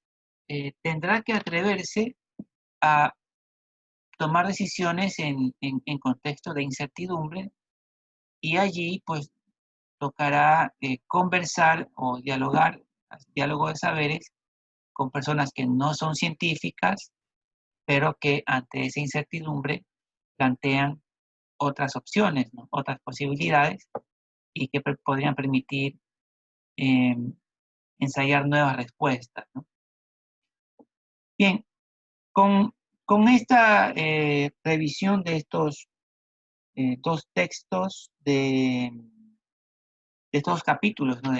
A: tendrá que atreverse a tomar decisiones en contexto de incertidumbre, y allí pues tocará conversar o dialogar, diálogo de saberes, con personas que no son científicas, pero que ante esa incertidumbre plantean otras opciones, ¿no? Otras posibilidades, y que podrían permitir eh, ensayar nuevas respuestas, ¿no? Bien, con, con esta revisión de estos dos textos de estos capítulos, ¿no?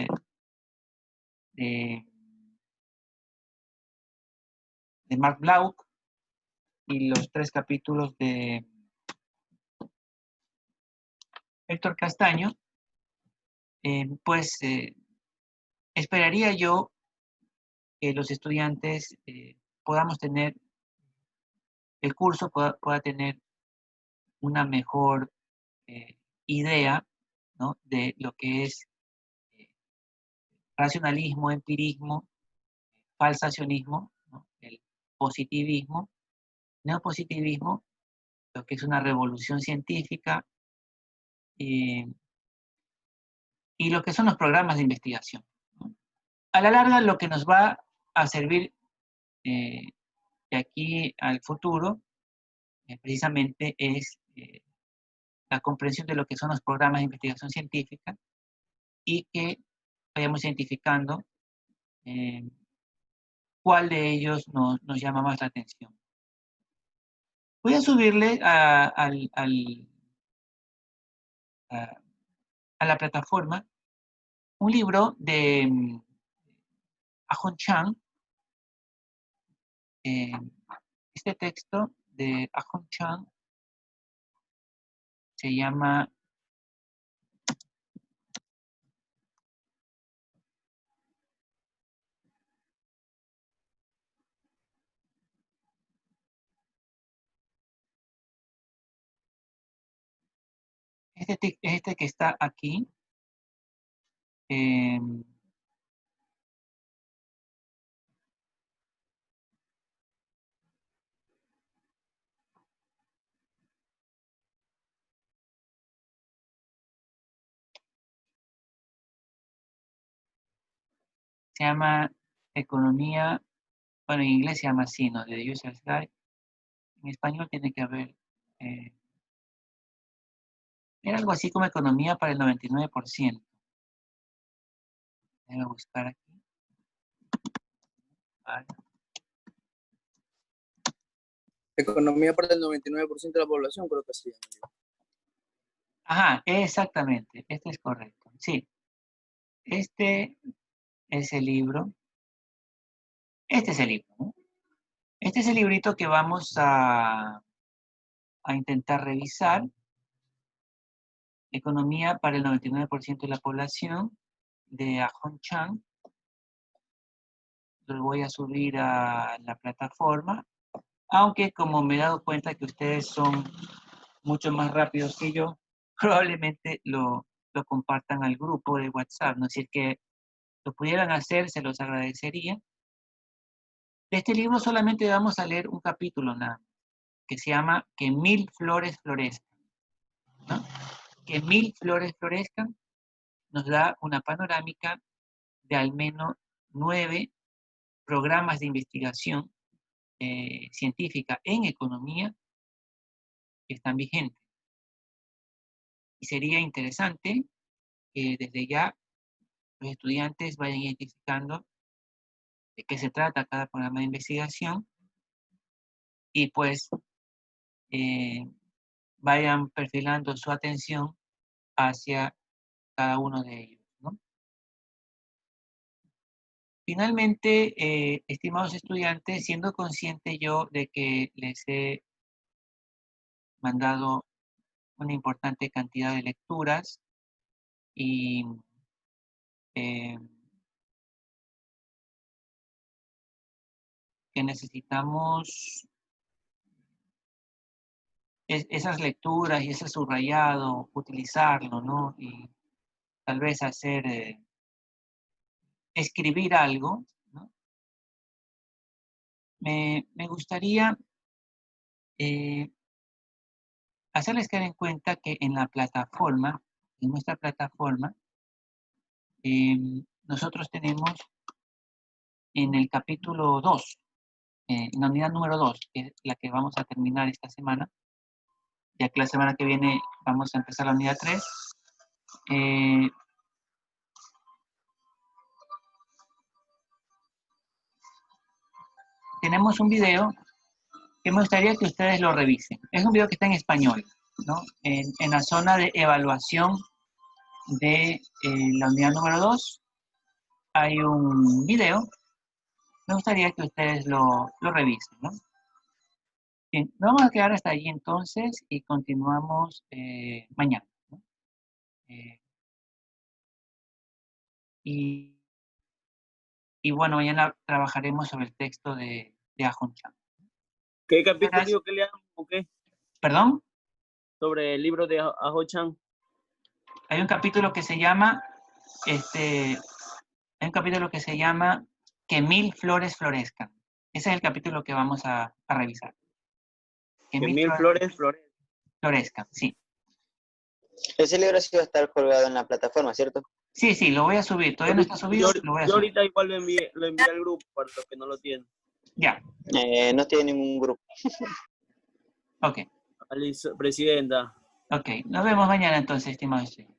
A: de, de Marc Bloch, y los 3 capítulos de Héctor Castaño, pues esperaría yo que los estudiantes podamos tener, el curso pueda tener una mejor idea, ¿no? De lo que es eh, racionalismo, empirismo, falsacionismo, ¿no? El positivismo, neopositivismo, lo que es una revolución científica, eh, y lo que son los programas de investigación, ¿no? A la larga, lo que nos va a servir eh, de aquí al futuro precisamente es la comprensión de lo que son los programas de investigación científica, y que vayamos identificando eh, cuál de ellos nos llama más la atención. Voy a subirle a- a la plataforma un libro de Ahon Chang. eh, este texto de Ahon Chang se llama este que está aquí. Se llama Economía, bueno, en inglés se llama así, ¿no? The User's Guide. En español tiene que haber, era algo así como Economía para el 99%. Déjame buscar aquí. Vale.
I: Economía para el 99% de la población, creo que sí.
A: Ajá, exactamente, este es correcto. Sí, este es el libro. Este es el libro, ¿no? Este es el librito que vamos a intentar revisar. Economía para el 99% de la población, de Ahon Chang. Lo voy a subir a la plataforma, aunque como me he dado cuenta que ustedes son mucho más rápidos que yo, probablemente lo compartan al grupo de WhatsApp, ¿no? Si es que lo pudieran hacer, se los agradecería. De este libro solamente vamos a leer un capítulo nada, que se llama Que 1000 flores florezcan, ¿no? Que 1000 flores florezcan nos da una panorámica de al menos 9 programas de investigación científica en economía que están vigentes. Y sería interesante que desde ya los estudiantes vayan identificando de qué se trata cada programa de investigación y pues vayan perfilando su atención hacia cada uno de ellos, ¿no? Finalmente, estimados estudiantes, siendo consciente yo de que les he mandado una importante cantidad de lecturas y que necesitamos esas lecturas y ese subrayado, utilizarlo, ¿no? Y tal vez hacer, escribir algo, ¿no? Me gustaría hacerles caer en cuenta que en la plataforma, en nuestra plataforma, nosotros tenemos en el capítulo 2, en la unidad número 2, que es la que vamos a terminar esta semana, ya que la semana que viene vamos a empezar la unidad 3, tenemos un video que me gustaría que ustedes lo revisen. Es un video que está en español, ¿no? En la zona de evaluación de la unidad número 2 hay un video. Me gustaría que ustedes lo revisen, ¿no? Bien, nos vamos a quedar hasta allí entonces y continuamos mañana, ¿no? Y bueno, mañana trabajaremos sobre el texto de Ahon Chang.
D: ¿Qué capítulo digo que leamos o qué?
A: ¿Perdón?
D: Sobre el libro de Ahon Chang.
A: Hay un capítulo que se llama, Que 1000 flores florezcan. Ese es el capítulo que vamos a revisar.
D: Que 1000 flores
A: florezcan, sí.
J: Ese libro sí va a estar colgado en la plataforma, ¿cierto?
A: Sí, sí, lo voy a subir. Todavía no está subido, lo voy a subir.
D: Yo ahorita igual lo envié al grupo para los que no lo tienen.
A: Ya.
J: No tiene ningún grupo.
A: Ok.
D: Presidenta.
A: Ok, nos vemos mañana entonces, estimados estudiantes.